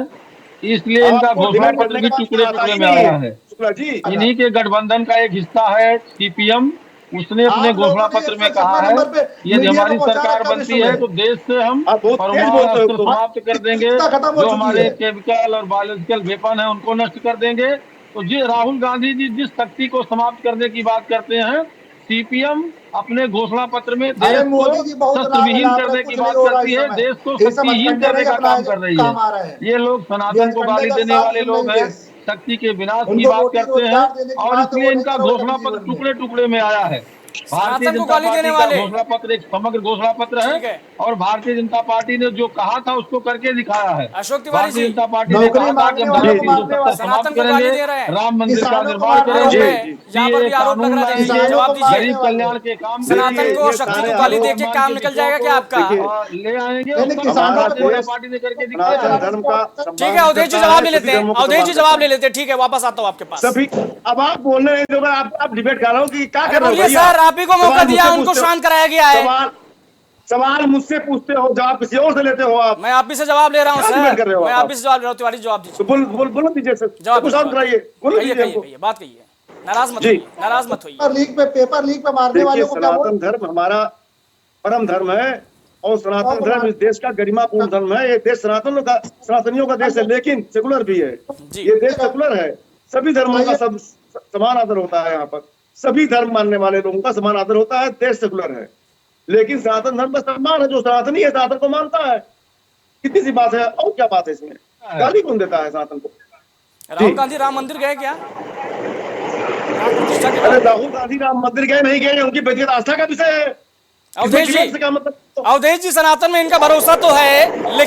इसलिए इनका आपको घोषणा डिबेट पत्र करने भी का टुकड़े आता टुकड़े ही में नहीं आया है। है। शुक्ला जी, इन्हीं के गठबंधन का एक हिस्सा है सीपीएम, उसने अपने आप लोगों घोषणा ने पत्र एक में सौ कहा है नंबर पे यदि मीडिया हमारी को पहुंचा सरकार रखा बनती विश्व है में। तो देश से हम आप बहुत तेज परमाणु बोलते हो अस्त्र तुम। समाप्त कर देंगे, चिंता खत्म हो जो चुकी हमारे है। केमिकल और बायोलॉजिकल वेपन है उनको नष्ट कर देंगे। तो जी राहुल गांधी जी जिस शक्ति को समाप्त करने की बात करते हैं, सीपीएम अपने घोषणा पत्र में देश अरे को मोदी जी बहुत शस्त्र राग विहीन अलाप करने रहे, की कुछ बात नहीं हो रहा करती इस है, समय। देश को ये सब शक्तिहीन हथकंडे करने नहीं का अपनाए काम कर रही काम आ है। रहे हैं। ये लोग ये सनातन को हथकंडे गाली का देने साथ वाले सुन लोग रही हैं, देश। शक्ति के विनाश की उनको बात रोटी करते रोजगार हैं, देने की और बात है, इसलिए वो इनका नहीं करोगे घोषणा कभी पत्र जीवन में। टुकड़े टुकड़े में आया है। भारतीय सनातन को जनता गाली पार्टी देने का वाले। घोषणा पत्र एक समग्र घोषणा पत्र ठीक है है। और भारतीय जनता पार्टी ने जो कहा था उसको करके दिखाया है। अशोक तिवारी भारतीय जी, जनता पार्टी ने नौकरी कहा था कि मांगने हम वालों धारा को मारने 370 वाले सनातन समाप्त को गाली करेंगे, दे रहे हैं। राम मंदिर का किसानों को निर्माण मारने आरोप करेंगे, है, यहाँ पर भी आरोप लग रहा है। देखिए किसानों जवाब को दीजिए। मारने गरीब वाले। कल्याण के काम सनातन करेंगे, को शक्ति को गाली दे के काम निकल जाएगा क्या आपका? और ले आएंगे, नहीं, उसका किसानों भारतीय को जनता देश पार्टी ने करके दिखाया सनातन है। धर्म का ठीक है अवधेश जी जवाब ले लेते हैं, अवधेश जी जवाब ले लेते हैं। ठीक है वापस आता हूँ आपके पास। सभी अब आप बोलने नहीं दोगे, आप डिबेट कर रहे हो कि क्या अरे कर रहे हो बोलिए भैया? सर, आप ही को मौका सवाल दिया, मुझसे उनको पूछते हो। शांत कराया गया है। सवाल मुझसे पूछते हो, जवाब किसी और से लेते हो आप। मैं आप ही से जवाब ले रहा हूँ क्या डिबेट कर रहे सर, हो मैं आप? आप ही से जवाब ले रहा हूँ। तिवारी जवाब दीजिए, तो बोलो दीजिए सर, जवाब तो शांत कराइए, बोलो कहिए दीजिए कहिए हमको। कहिए, बात कहिए, नाराज मत जी। होइए, नाराज मत होइए। पेपर लीक पे मारने देखिए, वालों को क्या बोल। सनातन धर्म हमारा परम धर्म है और सनातन धर्म इस देश का गरिमापूर्ण धर्म है। ये देश सनातनियों का देश है, लेकिन सेकुलर भी है। जी। ये देश सेकुलर है, सभी धर्मों का सब समान आदर होता है। यहाँ पर सभी धर्म मानने वाले लोगों का समान आदर होता है। देश सेकुलर है, लेकिन सनातन धर्म का सम्मान है। जो सनातनी है सनातन को मानता है। कितनी सी बात है, और क्या बात है इसमें? गाली कौन देता है सनातन को? राहुल गांधी राम मंदिर गए क्या? प्राण प्रतिष्ठा के अरे बाद। राहुल गांधी राम मंदिर गए नहीं गए, उनकी व्यक्तिगत आस्था का विषय है। अवधेश इसमें जी, क्या मतलब? अवधेश जी, सनातन में इनका भरोसा तो है,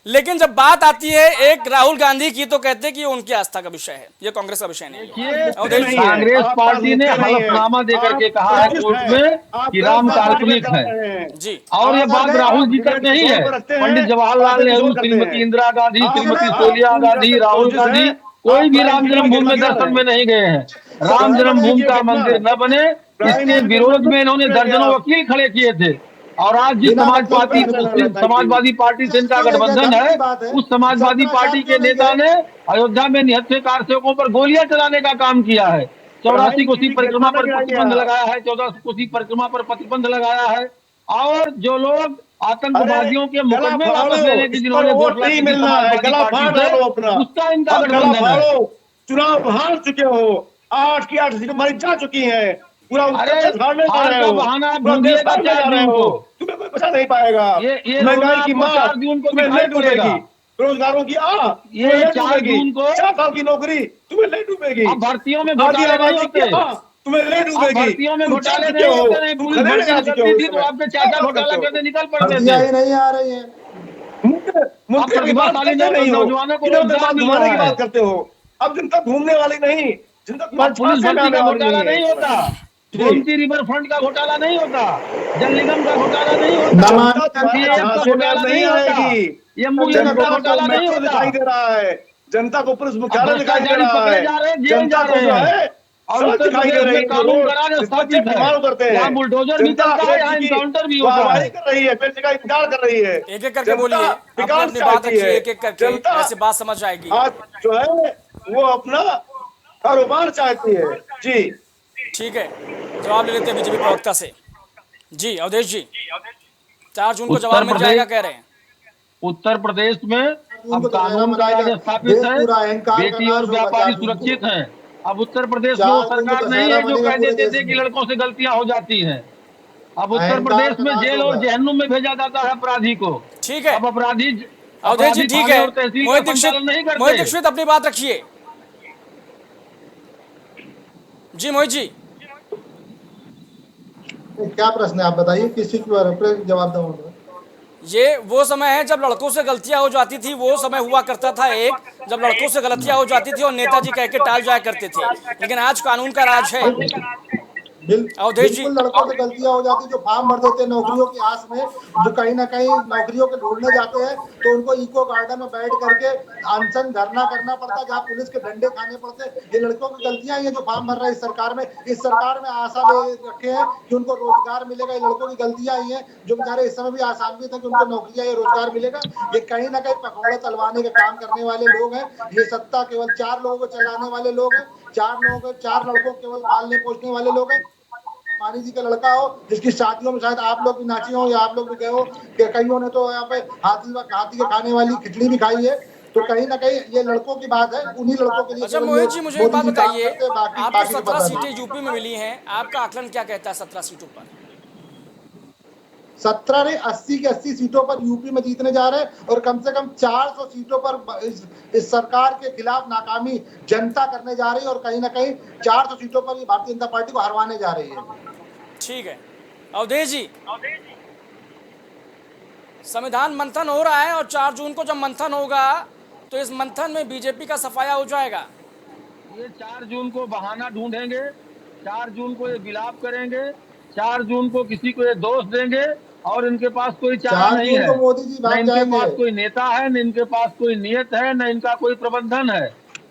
लेकिन जब बात आती है एक राहुल गांधी की तो कहते हैं कि ये उनकी आस्था का विषय है, ये कांग्रेस का विषय नहीं है। ये अवधेश जी, कांग्रेस पार्टी ने हलफनामा देकर के कहा है कोर्ट में कि राम काल्पनिक है। जी, और ये बात राहुल जी तक नहीं है, पंडित जवाहरलाल नेहरू, श्रीमती इंदिरा गांधी, श्रीमती सोनिया गांधी, राहुल गांधी कोई भी राम जन्मभूमि में दर्शन में नहीं गए हैं। राम जन्मभूमि का मंदिर न बने, इसके विरोध में इन्होंने दर्जनों वकील खड़े किए थे। और आज जिस समाजवादी पार्टी से इनका गठबंधन है, उस समाजवादी पार्टी के नेता ने अयोध्या में निहत्थे कारसेवकों पर गोलियां चलाने का काम किया है। 84 कोसी परिक्रमा पर प्रतिबंध लगाया है, 14 कोसी परिक्रमा पर प्रतिबंध लगाया है। और जो लोग आतंकवादियों के मुकदमे वापस लेने की जिन्होंने घोषणा की उसका इनका गठबंधन है। चुनाव हार चुके हो, 8 की 8 सीटें हमारी जा चुकी हैं। पूरा बहाना ढूंढिएगा 4 जून को, तुम्हें कोई बचा नहीं पाएगा। ये महंगाई की मार 4 जून को तुम्हें दिखाई नहीं डूबेगी, पड़ेगा। बेरोजगारों की ये 4 जून को 4 साल की नौकरी तुम्हें नहीं डूबेगी। अब भर्तियों में घोटाले नहीं होते, तुम्हें नहीं डूबेगी। भर्तियों में घोटाले नहीं होते, नहीं पुलिस भर्ती करती थी तो आपके चाचा घोटाला करके निकल पड़ते थे। नहीं आ रही है। मुद्दे की बात करते नहीं हो, नौजवानों को इधर उधर रोजगार बात मिल घुमाने रहा की है। बात करते हो। अब जनता घूमने वाली नहीं, जनता तुम्हारे पुलिस पास भर्ती का आने वाली घोटाला नहीं है। होता, गोमती रिवर फ्रंट का घोटाला नहीं होता, जल निगम का घोटाला नहीं होता, जनता तुम्हारे CAF का झांसे में घोटाला नहीं नहीं होता, आएगी। MOU का जनता घोटाला को नहीं मेट्रो होता। दिखाई दे रहा है, जनता को पुलिस मुख्यालय दिखाई दे भ्रष्टाचारी रहा पकड़े है, जा रहे हैं, जेल जनता जा को रहे जो हैं। है और सड़क उत्तर दिखाई दे प्रदेश रही में है, कानून रोड का राज जिस बच्चे स्थापित है, बीमार करते हैं, यहाँ बुलडोजर भी जनता चलता है, यहाँ अखिलेश जी की इनकाउंटर भी होता वाहवाही है। कर रही है, फिर का इनकार कर रही है। एक एक करके जनता बोलिए, अपनी विकास अपनी बात चाहती रखिए है, एक एक करके, जनता ऐसे बात समझ आएगी। आज जो है वो अपना कारोबार चाहती है। जी ठीक है, जवाब ले लेते हैं बीजेपी प्रवक्ता से। जी अवधेश जी, 4 जून को जवाब उत्तर मिल जाएगा प्रदेश कह रहे हैं। उत्तर प्रदेश में अब को कानून का दशहरा राज स्थापित देश है, पूरा अहंकार का बेटी और नाश होगा व्यापारी 4 जून को। सुरक्षित हैं। अब उत्तर प्रदेश में वो 4 जून को सरकार नहीं दशहरा है जो बनेगा कह पूरे देते देश थे कि में। लड़कों से गलतियां हो जाती हैं। अब उत्तर अहंकार प्रदेश का में नाश जेल और होगा। जहन्नुम में भेजा जाता है अपराधी को। ठीक है अब अपराधी अवधेश जी, ठीक थाने है। और तहसील मोहित का दीक्षित, संचालन नहीं मोहित करते। दीक्षित अपनी बात रखिए। जी मोहित जी, क्या प्रश्न है आप बताइए, किस चीज पर जवाब दूंगा। ये वो समय है जब लड़कों से गलतियां हो जाती थी, वो समय हुआ करता था एक, जब लड़कों से गलतियां हो जाती थी और नेताजी कह के टाल जाया करते थे, लेकिन आज कानून का राज है। अवधेश जी, बिल्कुल लड़कों से गलतियां हो जाती, जो फॉर्म भर देते हैं नौकरियों की आस में, जो कहीं ना कहीं नौकरियों के ढूंढने जाते हैं, तो उनको इको गार्डन में बैठ करके अनशन धरना करना पड़ता, जहाँ पुलिस के डंडे खाने पड़ते। ये लड़कों की गलतियां हैं जो फॉर्म भर रहे हैं इस सरकार में। इस सरकार में आशा ले रखे हैं कि उनको रोजगार मिलेगा, ये लड़कों की गलतियां ही हैं जो बेचारे इस समय भी आशान्वित हैं कि उनको नौकरियां या रोजगार मिलेगा। ये कहीं ना कहीं पकौड़े तलवाने का काम करने वाले लोग हैं। ये सत्ता केवल 4 लोगों को चलाने वाले लोग हैं, 4 लड़कों को केवल पालने पोसने वाले लोग हैं। मानी जी का लड़का हो जिसकी शादियों में शायद आप लोग भी नाचे हो या आप लोग भी गए हो, कि कईयों ने तो यहाँ पे हाथी के खाने वाली खिचड़ी भी खाई है। तो कहीं ना कहीं ये लड़कों की बात है, उन्हीं लड़कों के लिए अच्छा केवल मोहित जी, मुझे एक बात मोदी जी काम बताइए, करते हैं, बाकी आपको बाकी को 17 पता सीटें नहीं। यूपी में मिली हैं, आपका आकलन क्या कहता है 17 सीटों पर? 17 ने 80 के 80 सीटों पर यूपी में जीतने जा रहे हैं और कम से कम 400 सीटों पर इस सरकार के खिलाफ नाकामी जनता करने जा रही है और कहीं ना कहीं 400 सीटों पर ये भारतीय जनता पार्टी को हरवाने जा रही है। ठीक है अवधेश जी, संविधान मंथन हो रहा है और 4 जून को जब मंथन होगा तो इस मंथन में बीजेपी का सफाया हो जाएगा। ये 4 जून को बहाना ढूंढेंगे, 4 जून को ये विलाप करेंगे, 4 जून को किसी को ये दोष देंगे और इनके पास कोई चारा 4 नहीं जून है। को मोदी जी न भाग इनके जाएंगे। पास कोई नेता है, न इनके पास कोई नियत है, न इनका कोई प्रबंधन है।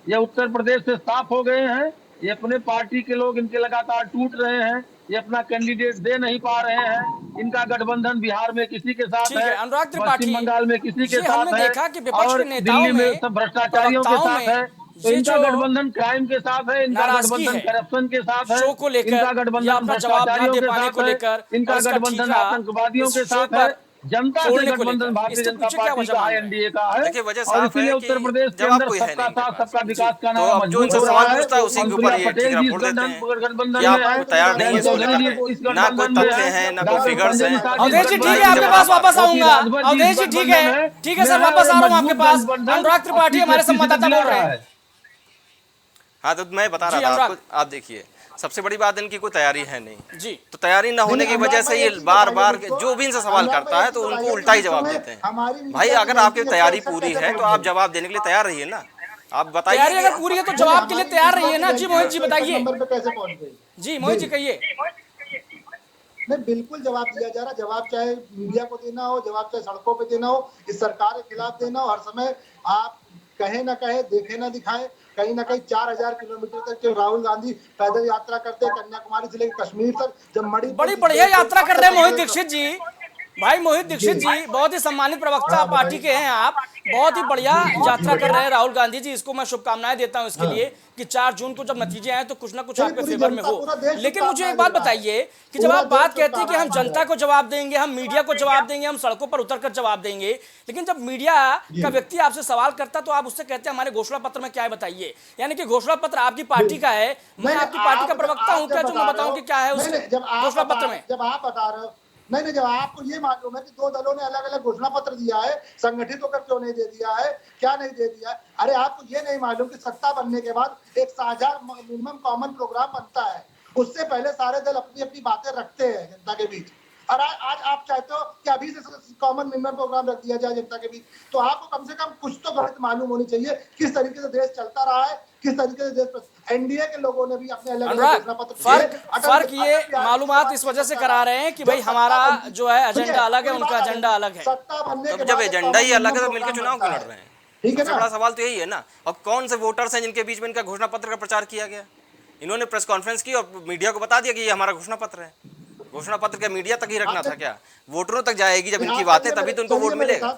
ये उत्तर प्रदेश से साफ हो गए हैं। ये अपने पार्टी के लोग इनके लगातार टूट रहे हैं। ये अपना कैंडिडेट दे नहीं पा रहे हैं। इनका गठबंधन बिहार में किसी के साथ ठीक है अनुराग पश्चिम त्रिपाठी, बंगाल में किसी के ये हमने साथ है देखा कि विपक्ष और के नेताओं दिल्ली में में, सब भ्रष्टाचारियों के प्रवक्ताओं साथ है। में तो ये इनका जो गठबंधन क्राइम के साथ है, इनका नाराजगी गठबंधन है करप्शन के साथ है, शो को इनका लेकर या गठबंधन अपना जवाब न भ्रष्टाचारियों दे के पाने साथ को है, लेकर इनका और इसका गठबंधन ठीकरा आतंकवादियों इस के शो साथ पर है, जनता से छोड़ने को गठबंधन लेकर, भारतीय इसके जनता पीछे क्या पार्टी वजह का मान रहे हैं? INDA का है। देखिए वजह और साफ इसीलिए है उत्तर कि प्रदेश के जवाब अंदर कोई है सबका नहीं इनके साथ पास। सबका विकास का तो नारा अब जो मजबूत उनसे हो सवाल रहा है। पूछता है उसी के ऊपर अनुप्रिया ये पटेल ठीकरा जी इस फोड़ देते हैं गठबंधन कि में आप है, तैयार नहीं है जयंत चौधरी सोचने जी पे, इस ना कोई गठबंधन में तथ्य है, हैं ना कोई डॉक्टर फिगर्स संजय हैं। निषाद अवधेश जी इस ठीक है, आपके गठबंधन पास में है, वापस क्योंकि आऊंगा। राजभर जी अवधेश इस जी ठीक गठबंधन है, में ठीक है सर, है और वापस आ रहा हूँ आपके मजबूत पास। गठबंधन अनुराग त्रिपाठी हमारे अपनी संवाददाता स्थिति बोल दिला रहे रहा हैं। है। हाँ तो मैं बता जी, रहा था अनुराग। आपको, आप देखिए सबसे बड़ी बात इनकी कोई तैयारी है नहीं। जी तो तैयारी ना होने की वजह से ये बार बार जो भी इनसे सवाल करता है तो उनको उल्टा ही जवाब देते हैं। भाई अगर आपकी तैयारी पूरी है तो आप जवाब देने के लिए तैयार रहिए ना। आप बताइए तैयारी अगर कि पूरी है तो जवाब के लिए तैयार रही है ना। जी मोहित जी बताइए। नंबर पे कैसे पहुंच गई? जी मोहित जी कहिए। नहीं, बिल्कुल जवाब दिया जा रहा। जवाब चाहे मीडिया को देना हो, जवाब चाहे सड़कों पे देना हो, इस सरकार के खिलाफ देना हो। हर समय आप कहे ना कहे, देखे ना दिखाए, कहीं ना कहीं 4000 किलोमीटर तक जो राहुल गांधी पैदल यात्रा करते हैं कन्याकुमारी से लेकर कश्मीर तक, जब बड़ी बढ़िया यात्रा कर रहे हैं मोहित दीक्षित जी। भाई मोहित दीक्षित जी बहुत ही सम्मानित प्रवक्ता पार्टी के हैं आप, बहुत ही बढ़िया यात्रा कर रहे हैं राहुल गांधी जी। इसको मैं शुभकामनाएं देता हूं इसके लिए कि 4 जून को जब नतीजे आए तो कुछ ना कुछ आपके फेवर में हो। लेकिन मुझे एक बात बताइए कि जब आप बात कहते हैं कि हम जनता को जवाब देंगे, हम मीडिया को जवाब देंगे, हम सड़कों पर उतरकर जवाब देंगे, लेकिन जब मीडिया का व्यक्ति आपसे सवाल करता तो आप उससे कहते हैं हमारे घोषणा पत्र में क्या है बताइए। यानी कि घोषणा पत्र आपकी पार्टी का है, मैं आपकी पार्टी का प्रवक्ता हूं, क्या जो मैं बताऊं कि क्या है उस घोषणा पत्र में? जब आप बता रहे हो, नहीं, जब आपको ये मालूम है कि 2 दलों ने अलग अलग घोषणा पत्र दिया है, संगठित होकर क्यों नहीं दे दिया है, क्या नहीं दे दिया है? अरे आपको ये नहीं मालूम कि सत्ता बनने के बाद एक साझा मिनिमम कॉमन प्रोग्राम बनता है, उससे पहले सारे दल अपनी अपनी बातें रखते हैं जनता के बीच। और आज आप चाहते हो कि अभी से कॉमन मिनिमम प्रोग्राम रख दिया जाए जनता के बीच, तो आपको कम से कम कुछ तो गणित मालूम होनी चाहिए, किस तरीके से देश चलता रहा है, किस तरीके से देश। एनडीए के लोगों ने भी अपने अलग अलग घोषणा पत्र फर्क ये मालूमात इस वजह से करा रहे हैं कि भाई हमारा जो है एजेंडा अलग है, उनका एजेंडा अलग है। सत्ता बनने के तो जब बाद एजेंडा ही अलग है तो मिलकर चुनाव क्यों लड़ रहे हैं? ठीक है सबसे ना? बड़ा सवाल तो यही है ना। अब कौन से वोटर्स हैं जिनके बीच में इनका घोषणा पत्र का प्रचार किया गया? इन्होंने प्रेस कॉन्फ्रेंस की और मीडिया को बता दिया कि ये हमारा घोषणा पत्र है। घोषणा पत्र क्या मीडिया तक ही रखना था क्या? वोटरों तक जाएगी जब इनकी बातें, तभी तो उनको वोट मिलेगा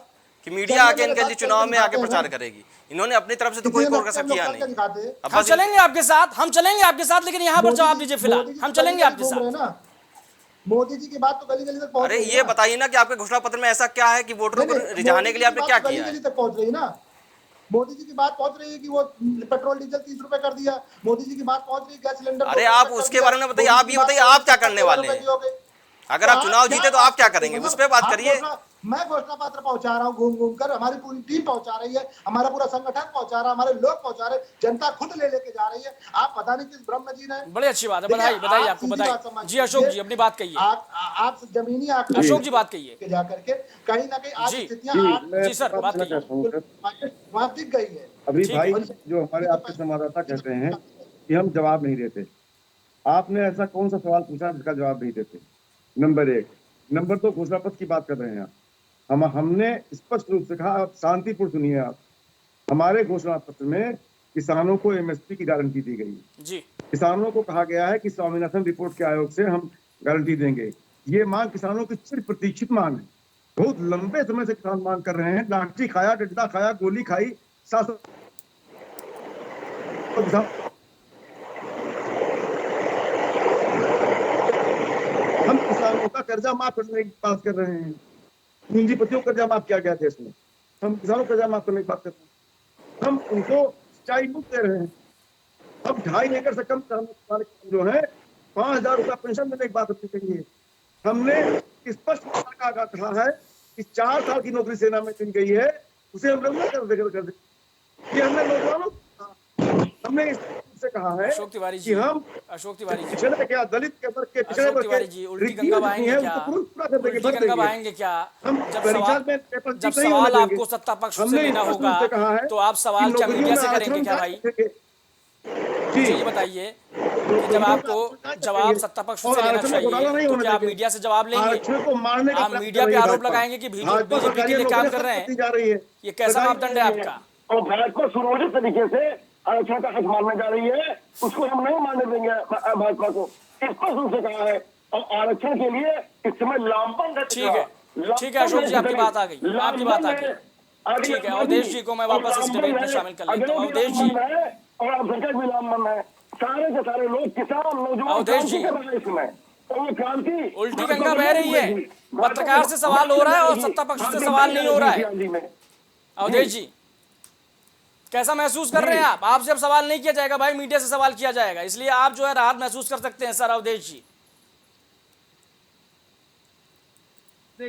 कि मीडिया आके इनके लिए चुनाव में आके प्रचार करेगी। इन्होंने अपनी तरफ से तो कोई कोर्कसर किया नहीं। हम चलेंगे आपके साथ, हम चलेंगे आपके साथ, लेकिन यहाँ पर जवाब दीजिए फिलहाल। हम चलेंगे आपके साथ। मोदी जी की बात तो गली गली तक पहुंच अरे रही है ये ना। बताइए ना कि आपके घोषणा पत्र में ऐसा क्या है कि वोटरों को रिझाने के लिए आपने क्या किया है? गली गली तक पहुंच रही है ना। मोदी जी की बात पहुंच रही है कि वो पेट्रोल डीजल 30 रुपए कर दिया। मोदी जी की बात पहुंच रही है गैस सिलेंडर। अरे आप उसके बारे में बताइए, आप ये बताइए आप क्या करने वाले हैं? अगर आप चुनाव जीते तो आप क्या करेंगे, उस पर बात करिए। मैं घोषणा पत्र पहुंचा रहा हूँ घूम घूम कर, हमारी पूरी टीम पहुंचा रही है, हमारा पूरा संगठन पहुंचा रहा है, हमारे लोग पहुंचा रहे, जनता खुद ले लेके जा रही है। आप पता नहीं किस ब्रह्म जी ने। बड़ी अच्छी बात है, बधाई बधाई आपको, बधाई जी। अशोक जी अपनी बात कहिए। आप जमीनी आंकड़े अशोक जी बात कहिए। जाकर के कहीं ना कहीं आज जी स्थितियां जी सर बात कहिए। वहां दिख गई है। अभी भाई जो हमारे आपके संवाददाता कहते हैं कि हम जवाब नहीं देते, आपने ऐसा कौन सा सवाल पूछा जिसका जवाब नहीं देते? नंबर 1। नंबर 2, घोषणा पत्र की बात कर रहे हैं आप। हमने स्पष्ट रूप से कहा, आप शांतिपूर्ण सुनिए। आप हमारे घोषणा पत्र में किसानों को एमएसपी की गारंटी दी गई जी। किसानों को कहा गया है कि स्वामीनाथन रिपोर्ट के आयोग से हम गारंटी देंगे। ये मांग किसानों की चिर प्रतीक्षित मांग है, बहुत लंबे समय से किसान मांग कर रहे हैं। लाठी खाया, डंडा खाया, गोली खाई, हम किसानों का कर्जा माफ करने की बात कर रहे हैं। पूंजीपतियों का कर्जा माफ किया गया देश में, हम किसानों का कर्जा माफ करने की बात कर रहे हैं। हम उनको सिंचाई मुक्त दे रहे हैं। हम 2.5 एकड़ से कम जो है 5,000 रुपया पेंशन देने की बात होती चाहिए। हमने स्पष्ट कहा है कि 4 साल की नौकरी सेना में चुन गई है, उसे हम रेगुलर कर दे। ये हमने नौजवानों हमने इससे कहा है अशोक तिवारी जी, कि हम अशोक तिवारी जी, पिछड़े क्या दलित के वर्ग के पिछड़े अशोक वर्ग तिवारी जी, उल्टी गंगा बहाएंगे क्या? उल्टी गंगा बहाएंगे क्या? जब सवाल आपको सत्ता पक्ष से लेना होगा तो आप सवाल क्या मीडिया से करेंगे क्या भाई? जी ये बताइए कि जब आपको जवाब सत्ता पक्ष से लेना चाहिए तो क्या आप मीडिया से जवाब लेंगे? आप मीडिया पे आरोप लगाएंगे कि बीजेपी के लिए काम कर रहे हैं, ये कैसा मापदंड है आपका? और भारत को सुनियोजित तरीके से आरक्षण का हक मानने जा रही है, उसको हम नहीं मानने देंगे भाजपा को, स्पष्ट रूप से कहा है। और आरक्षण के लिए इस समय लामबंद है। ठीक है अशोक जी, आपकी बात आ गई, आपकी बात आ गई। ठीक है, अवधेश जी को मैं वापस इस डिबेट में शामिल कर लेता हूँ। अवधेश जी और आप सरकार भी लामबंद है, सारे के सारे लोग किसान नौजवान अवधेश जी इसमें क्रांति उल्टी गंगा बह रही है, पत्रकार से सवाल हो रहा है और सत्ता पक्ष से सवाल नहीं हो रहा है। अवधेश जी कैसा महसूस कर रहे हैं आप? आपसे अब सवाल नहीं किया जाएगा भाई, मीडिया से सवाल किया जाएगा, इसलिए आप जो है राहत महसूस कर सकते हैं सर। अवधेश जी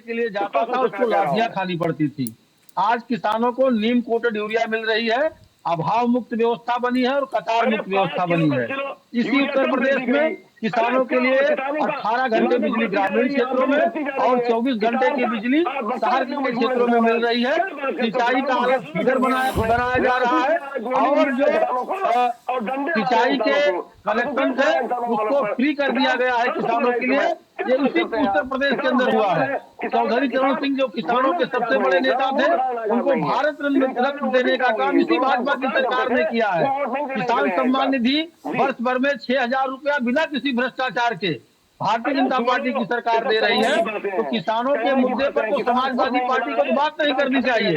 के लिए जाता था उसको लाठियां खानी पड़ती थी। आज किसानों को नीम कोटेड यूरिया मिल रही है, अभाव मुक्त व्यवस्था बनी है और कतार मुक्त व्यवस्था बनी है। इसी उत्तर प्रदेश में किसानों के लिए 18 घंटे बिजली ग्रामीण क्षेत्रों में और 24 घंटे की बिजली शहर के क्षेत्रों में मिल रही है। सिंचाई का अलग फिगर बनाया जा रहा है और जो सिंचाई के कनेक्शन थे उसको फ्री कर दिया गया है किसानों के लिए। ये उसी उत्तर प्रदेश के अंदर हुआ है। चौधरी चरण सिंह जो किसानों के सबसे बड़े नेता थे, उनको भारत रत्न देने का काम इसी भाजपा की सरकार ने किया है। किसान सम्मान निधि वर्ष भर में 6,000 रुपया बिना किसी भ्रष्टाचार के भारतीय जनता पार्टी की सरकार दे रही है। तो किसानों के मुद्दे पर तो समाजवादी पार्टी को तो बात नहीं करनी चाहिए।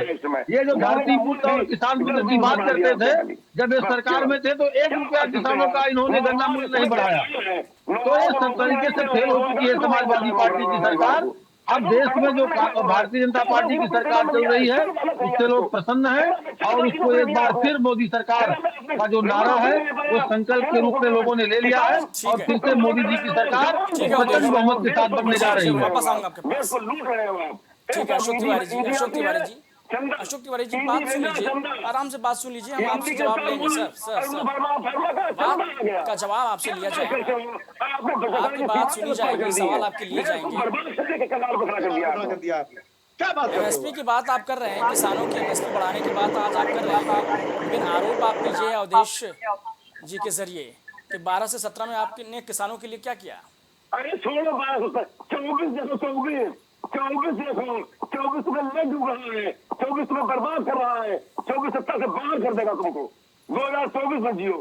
ये जो भारतीय पुत्र और किसान पुत्र की बात करते थे, जब ये सरकार में थे तो 1 रुपया किसानों का इन्होंने गन्ना मूल्य नहीं बढ़ाया। तो ये सब तरीके से फेल हो चुकी है समाजवादी पार्टी की सरकार। अब देश में जो भारतीय जनता पार्टी की सरकार चल रही है उससे लोग प्रसन्न हैं और उसको एक बार फिर मोदी सरकार का जो नारा है वो संकल्प के रूप में लोगों ने ले लिया है और फिर से मोदी जी की सरकार बड़ी बहुमत के साथ बनने जा रही है। वापस आऊंगा आपके पास। ठीक है अशोक तिवारी जी, अशोक तिवारी जी, अशोक तिवारी जी बात सुन लीजिए, आराम से बात सुन लीजिए, हम आपसे जवाब लेंगे सर का जवाब आपसे लिया जाएगा, आपकी बात सुनी जाएगी, सवाल आपके लिए जाएंगे। एमएसपी की बात आप कर रहे हैं, किसानों की एमएसपी बढ़ाने की बात आज आप कर रहे हैं, लेकिन आरोप आप कीजिए अवधेश जी के जरिए कि 12 से 17 में आपने किसानों के लिए क्या किया? अरे छोड़ो 24 देखो 24 में नहीं डूब रहा है, 24 में बर्बाद कर रहा है, 24 सत्ता से बाहर कर देगा तुमको। 2024 में जियो,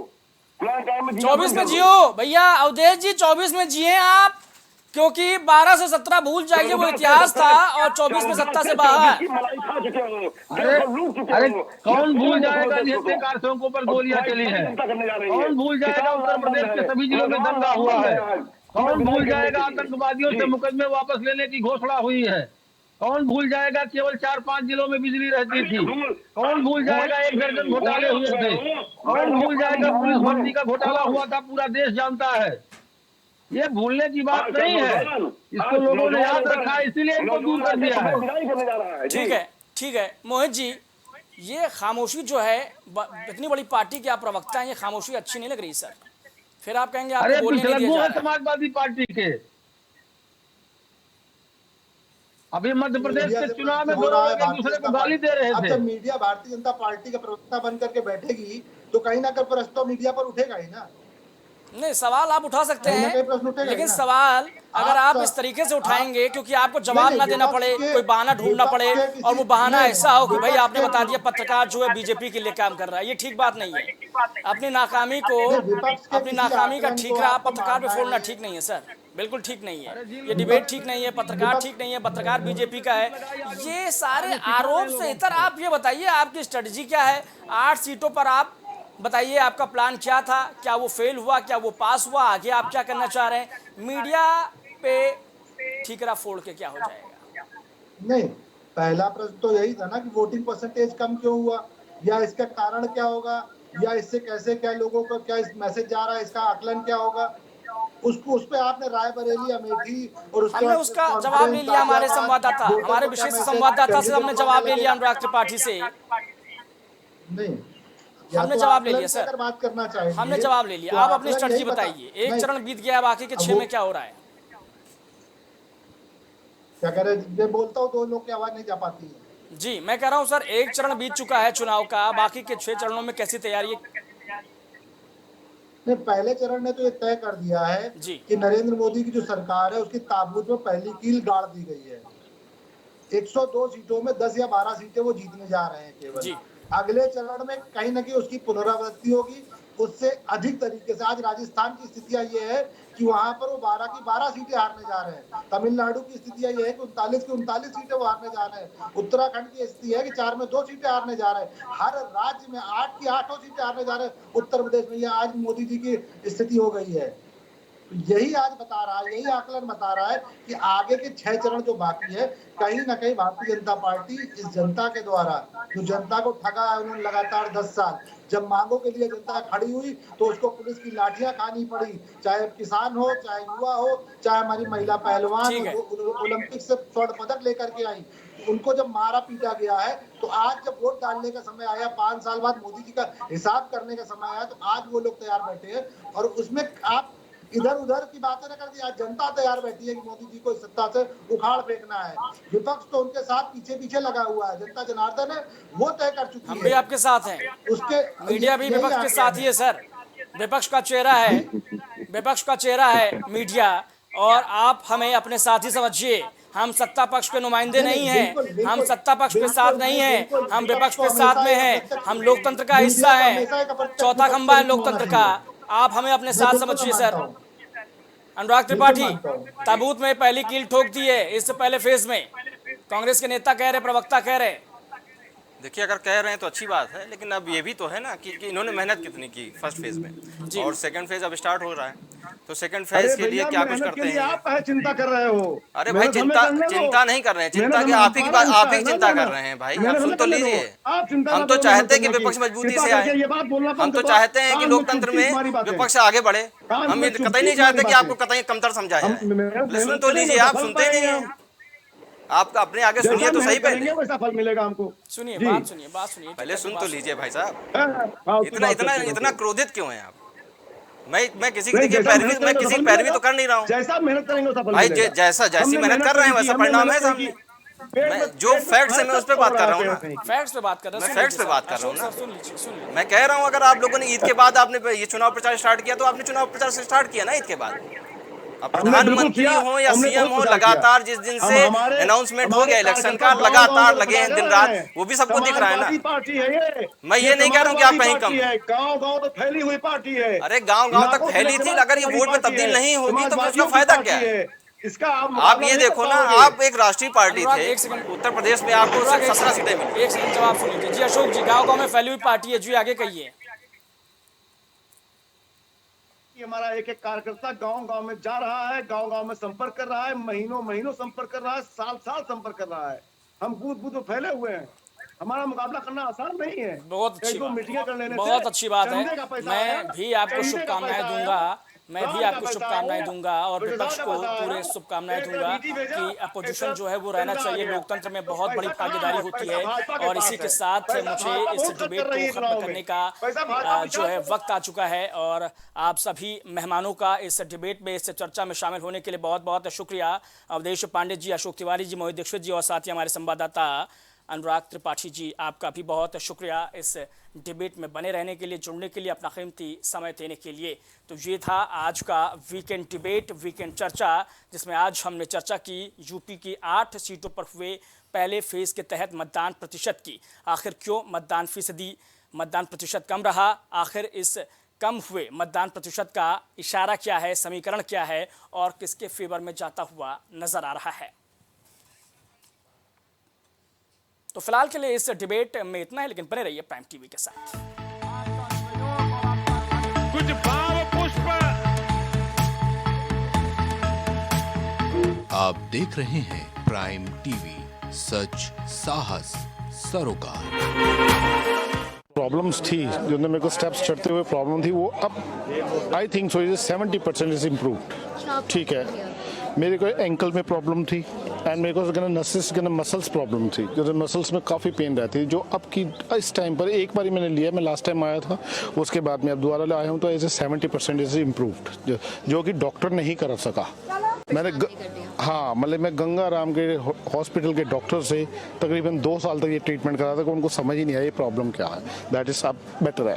पुराने टाइम में 24 में जियो भैया, अवधेश जी 24 में जिए आप, क्योंकि 12 से 17 भूल जाइए वो इतिहास था, और 24 में सत्ता से बाहर। मलाई खा चुके हो, अरे कौन भूल जाएगा जितने कारखानों पर गोलियां चली हैं? कौन भूल जाएगा उत्तर प्रदेश के सभी जिलों में दंगा हुआ है? कौन भूल जाएगा आतंकवादियों से मुकदमे वापस लेने की घोषणा हुई है? कौन भूल जाएगा केवल 4-5 जिलों में बिजली रहती थी? कौन भूल जाएगा 1 दर्जन घोटाले हुए थे? कौन भूल जाएगा पुलिस भर्ती का घोटाला हुआ था? पूरा देश जानता है। ये भूलने की बात नहीं है, इसको लोगों ने याद रखा है, इसीलिए इनको दूर कर दिया है। ठीक है मोहित जी, ये खामोशी जो है, इतनी बड़ी पार्टी के आप प्रवक्ता हैं, ये खामोशी अच्छी नहीं लग रही सर। फिर आप कहेंगे आपको बोलने नहीं दिया जा रहा है। समाजवादी पार्टी के अभी मध्य प्रदेश के चुनाव में दोनों एक दूसरे को गाली दे रहे थे। जब मीडिया भारतीय जनता पार्टी का प्रवक्ता बन करके बैठेगी तो कहीं ना कहीं प्रश्न तो मीडिया पर उठेगा ही ना। नहीं, सवाल आप उठा सकते हैं, लेकिन सवाल अगर आप इस तरीके से उठाएंगे, क्योंकि आपको जवाब ना देना पड़े, कोई बहाना ढूंढना पड़े, और वो बहाना ऐसा हो कि भाई आपने बता दिया पत्रकार जो है बीजेपी के लिए काम कर रहा है, ये ठीक बात नहीं है। अपनी नाकामी का ठीकरा पत्रकार पे फोड़ना ठीक नहीं है सर, बिल्कुल ठीक नहीं है। ये डिबेट ठीक नहीं है, पत्रकार ठीक नहीं है, पत्रकार बीजेपी का है। ये सारे आरोप से इतर आप ये बताइए आपकी स्ट्रेटजी क्या है? 8 सीटों पर आप बताइए, आपका प्लान क्या था? क्या वो फेल हुआ, क्या वो पास हुआ? आगे आप क्या करना चाह रहे हैं? मीडिया पे ठीकरा फोड़ के क्या हो जाएगा? नहीं, पहला प्रश्न तो यही था ना कि वोटिंग परसेंटेज कम क्यों हुआ, या इसका कारण क्या होगा, या इससे कैसे क्या लोगों को क्या इस मैसेज जा रहा है, इसका आकलन क्या होगा। उसको उस पे आपने रायबरेली, अमेठी और हमने उसका जवाब ले लिया। हमारे संवाददाता, हमारे विशेष संवाददाता से हमने जवाब ले लिया, अनुराग त्रिपाठी से। नहीं, हमने जवाब ले लिया सर, अगर बात करना चाहिए हमने जवाब ले लिया। आप अपनी स्ट्रेटजी बताइए। एक चरण बीत गया, बाकी के 6 में क्या हो रहा है? क्या कह रहे? मैं बोलता हूँ 2 लोग की आवाज नहीं जा पाती है। जी, मैं कह रहा हूँ सर, एक चरण बीत चुका है चुनाव का, बाकी के 6 चरणों में कैसी तैयारी? नहीं, पहले चरण ने तो ये तय कर दिया है कि नरेंद्र मोदी की जो सरकार है उसकी ताबूत में पहली कील गाड़ दी गई है। 102 सीटों में 10 या 12 सीटें वो जीतने जा रहे हैं केवल। अगले चरण में कहीं ना कहीं उसकी पुनरावृत्ति होगी, उससे अधिक तरीके से। आज राजस्थान की स्थितियां ये है कि वहां पर वो 12 की 12 सीटें हारने जा रहे हैं। तमिलनाडु की स्थितियां ये है कि 39 की 39 सीटें वो हारने जा रहे हैं। उत्तराखंड की स्थिति है कि 4 में 2 सीटें हारने जा रहे हैं। हर राज्य में 8 की 8 सीटें हारने जा रहे हैं। उत्तर प्रदेश में ये आज मोदी जी की स्थिति हो गई है। यही आज बता रहा है, यही आकलन बता रहा है कि आगे के 6 चरण जो बाकी है, कहीं ना कहीं भारतीय जनता पार्टी इस जनता के द्वारा जो जनता को ठगा है उन्होंने लगातार 10 साल, जब मांगों के लिए जनता खड़ी हुई तो उसको पुलिस की लाठियां खानी पड़ी, चाहे किसान हो, चाहे युवा हो, चाहे हमारी महिला पहलवान ओलंपिक से स्वर्ण पदक लेकर के आई, उनको जब मारा पीटा गया है, तो आज जब वोट डालने का समय आया, 5 साल बाद मोदी जी का हिसाब करने का समय आया, तो आज वो लोग तैयार बैठे हैं। और उसमें आप इधर उधर की बातें न कर दी, आज जनता तैयार बैठी है कि मोदी जी को इस सत्ता से उखाड़ फेंकना है। विपक्ष तो उनके साथ पीछे पीछे लगा हुआ है, जनता जनार्दन है वो तय कर चुकी है। हम भी आपके साथ हैं, उसके मीडिया भी विपक्ष के साथ ही है सर। विपक्ष का चेहरा है, विपक्ष का चेहरा है मीडिया, और आप हमें अपने साथी समझिए। हम सत्ता पक्ष के नुमाइंदे नहीं हैं, हम सत्ता पक्ष के साथ नहीं हैं, हम विपक्ष के साथ में हैं। हम लोकतंत्र का हिस्सा हैं, चौथा खंभा है लोकतंत्र का। आप हमें अपने साथ समझिए सर। अनुराग त्रिपाठी, ताबूत में पहली कील ठोक दी है इससे पहले फेज में, कांग्रेस के नेता कह रहे, प्रवक्ता कह रहे। देखिए, अगर कह रहे हैं तो अच्छी बात है, लेकिन अब ये भी तो है ना कि इन्होंने मेहनत कितनी की फर्स्ट फेज में, और सेकंड फेज अब स्टार्ट हो रहा है, तो सेकंड फेज के लिए क्या कुछ करते हैं? आप चिंता कर रहे हो? अरे भाई, चिंता नहीं कर रहे हैं, चिंता की आप ही की बात, आप ही चिंता कर रहे हैं भाई। आप सुन तो लीजिए, हम तो चाहते हैं कि विपक्ष मजबूती से आए, हम तो चाहते हैं कि लोकतंत्र में विपक्ष आगे बढ़े। हम ये कतई नहीं चाहते कि आपको कतई कमतर समझा जाए। सुन तो लीजिए, आप सुनते ही नहीं है। आप अपने आगे सुनिए तो सही, पहले वैसा फल मिलेगा हमको। सुनिए, बात सुनिए, पहले सुन तो लीजिए भाई साहब। इतना क्रोधित क्यों हैं आप? मैं किसी की पैरवी तो कर नहीं रहा हूँ। जैसा मेहनत करेंगे भाई, जैसी मेहनत कर रहे हैं वैसा परिणाम है सामने। मैं जो फैक्ट्स है मैं उस पे बात कर रहा हूँ ना, फैक्ट्स पे बात कर रहा हूँ, मैं फैक्ट्स पे बात कर रहा हूँ ना। सुन लीजिए। मैं कह रहा हूँ, अगर आप लोगों ने ईद के बाद आपने ये चुनाव प्रचार स्टार्ट किया, तो आपने चुनाव प्रचार से स्टार्ट किया ना ईद के बाद। अब प्रधानमंत्री हो या सीएम हो, लगातार जिस दिन से अनाउंसमेंट हो गया इलेक्शन का, लगातार लगे हैं दिन रात, वो भी सबको दिख रहा है ना। पार्टी है ये, मैं ये नहीं कह रहा हूँ कि आप कहीं कम, गांव-गांव तो फैली हुई पार्टी है। अरे गांव-गांव तक फैली थी, अगर ये वोट में तब्दील नहीं होगी तो उसका फायदा क्या है? इसका आप ये देखो ना, आप एक राष्ट्रीय पार्टी थे, उत्तर प्रदेश में आपको 17 सीटें मिली। एक सेकंड जवाब सुन लीजिए जी। अशोक जी, गाँव-गाँव में फैली हुई पार्टी है जी, आगे कहिए। हमारा एक एक कार्यकर्ता गांव-गांव में जा रहा है, गांव-गांव में संपर्क कर रहा है, महीनों संपर्क कर रहा है, साल संपर्क कर रहा है। हम बूथ फैले हुए हैं, हमारा मुकाबला करना आसान नहीं है। बहुत अच्छी बात, मीटिंगें कर लेने बहुत अच्छी बात है। मैं भी आपको चंदे का शुभकामनाएं पैसा दूंगा, आया, मैं भी आपको शुभकामनाएं दूंगा और विपक्ष को पूरे शुभकामनाएं दूंगा कि अपोजिशन जो है वो रहना चाहिए। लोकतंत्र में बहुत बड़ी भागीदारी होती है और इसी के साथ मुझे इस डिबेट को खत्म करने का जो है वक्त आ चुका है और आप सभी मेहमानों का इस डिबेट में, इस चर्चा में शामिल होने के लिए बहुत बहुत शुक्रिया। अवधेश पांडे जी, अशोक तिवारी जी, मोहित दीक्षित जी और साथ ही हमारे संवाददाता अनुराग त्रिपाठी जी, आपका भी बहुत शुक्रिया इस डिबेट में बने रहने के लिए, जुड़ने के लिए, अपना कीमती समय देने के लिए। तो ये था आज का वीकेंड डिबेट, वीकेंड चर्चा, जिसमें आज हमने चर्चा की यूपी की 8 सीटों पर हुए पहले फेज के तहत मतदान प्रतिशत की। आखिर क्यों मतदान प्रतिशत कम रहा, आखिर इस कम हुए मतदान प्रतिशत का इशारा क्या है, समीकरण क्या है और किसके फेवर में जाता हुआ नजर आ रहा है। तो फिलहाल के लिए इस डिबेट में इतना है, लेकिन बने रहिए प्राइम टीवी के साथ। कुछ भाव पुष्प। आप देख रहे हैं प्राइम टीवी, सच साहस सरोकार। प्रॉब्लम्स थी जो मेरे को स्टेप्स चढ़ते हुए प्रॉब्लम थी, वो अब I think so 70% is improved. ठीक है, मेरे को एंकल में प्रॉब्लम थी एंड मेरे को नसेस मसल्स प्रॉब्लम थी, जो मसल्स में काफ़ी पेन रहती है, जो अब की इस टाइम पर एक बार ही मैंने लिया, मैं लास्ट टाइम आया था, उसके बाद मैं अब दोबारा आया हूँ, तो ऐसे 70% इज इम्प्रूव्ड, जो कि डॉक्टर नहीं कर सका। मैंने हाँ, मतलब मैं गंगा राम के हॉस्पिटल के डॉक्टर से तकरीबन 2 साल तक ये ट्रीटमेंट करा था, उनको समझ ही नहीं आया ये प्रॉब्लम क्या है। दैट इज अब बेटर है।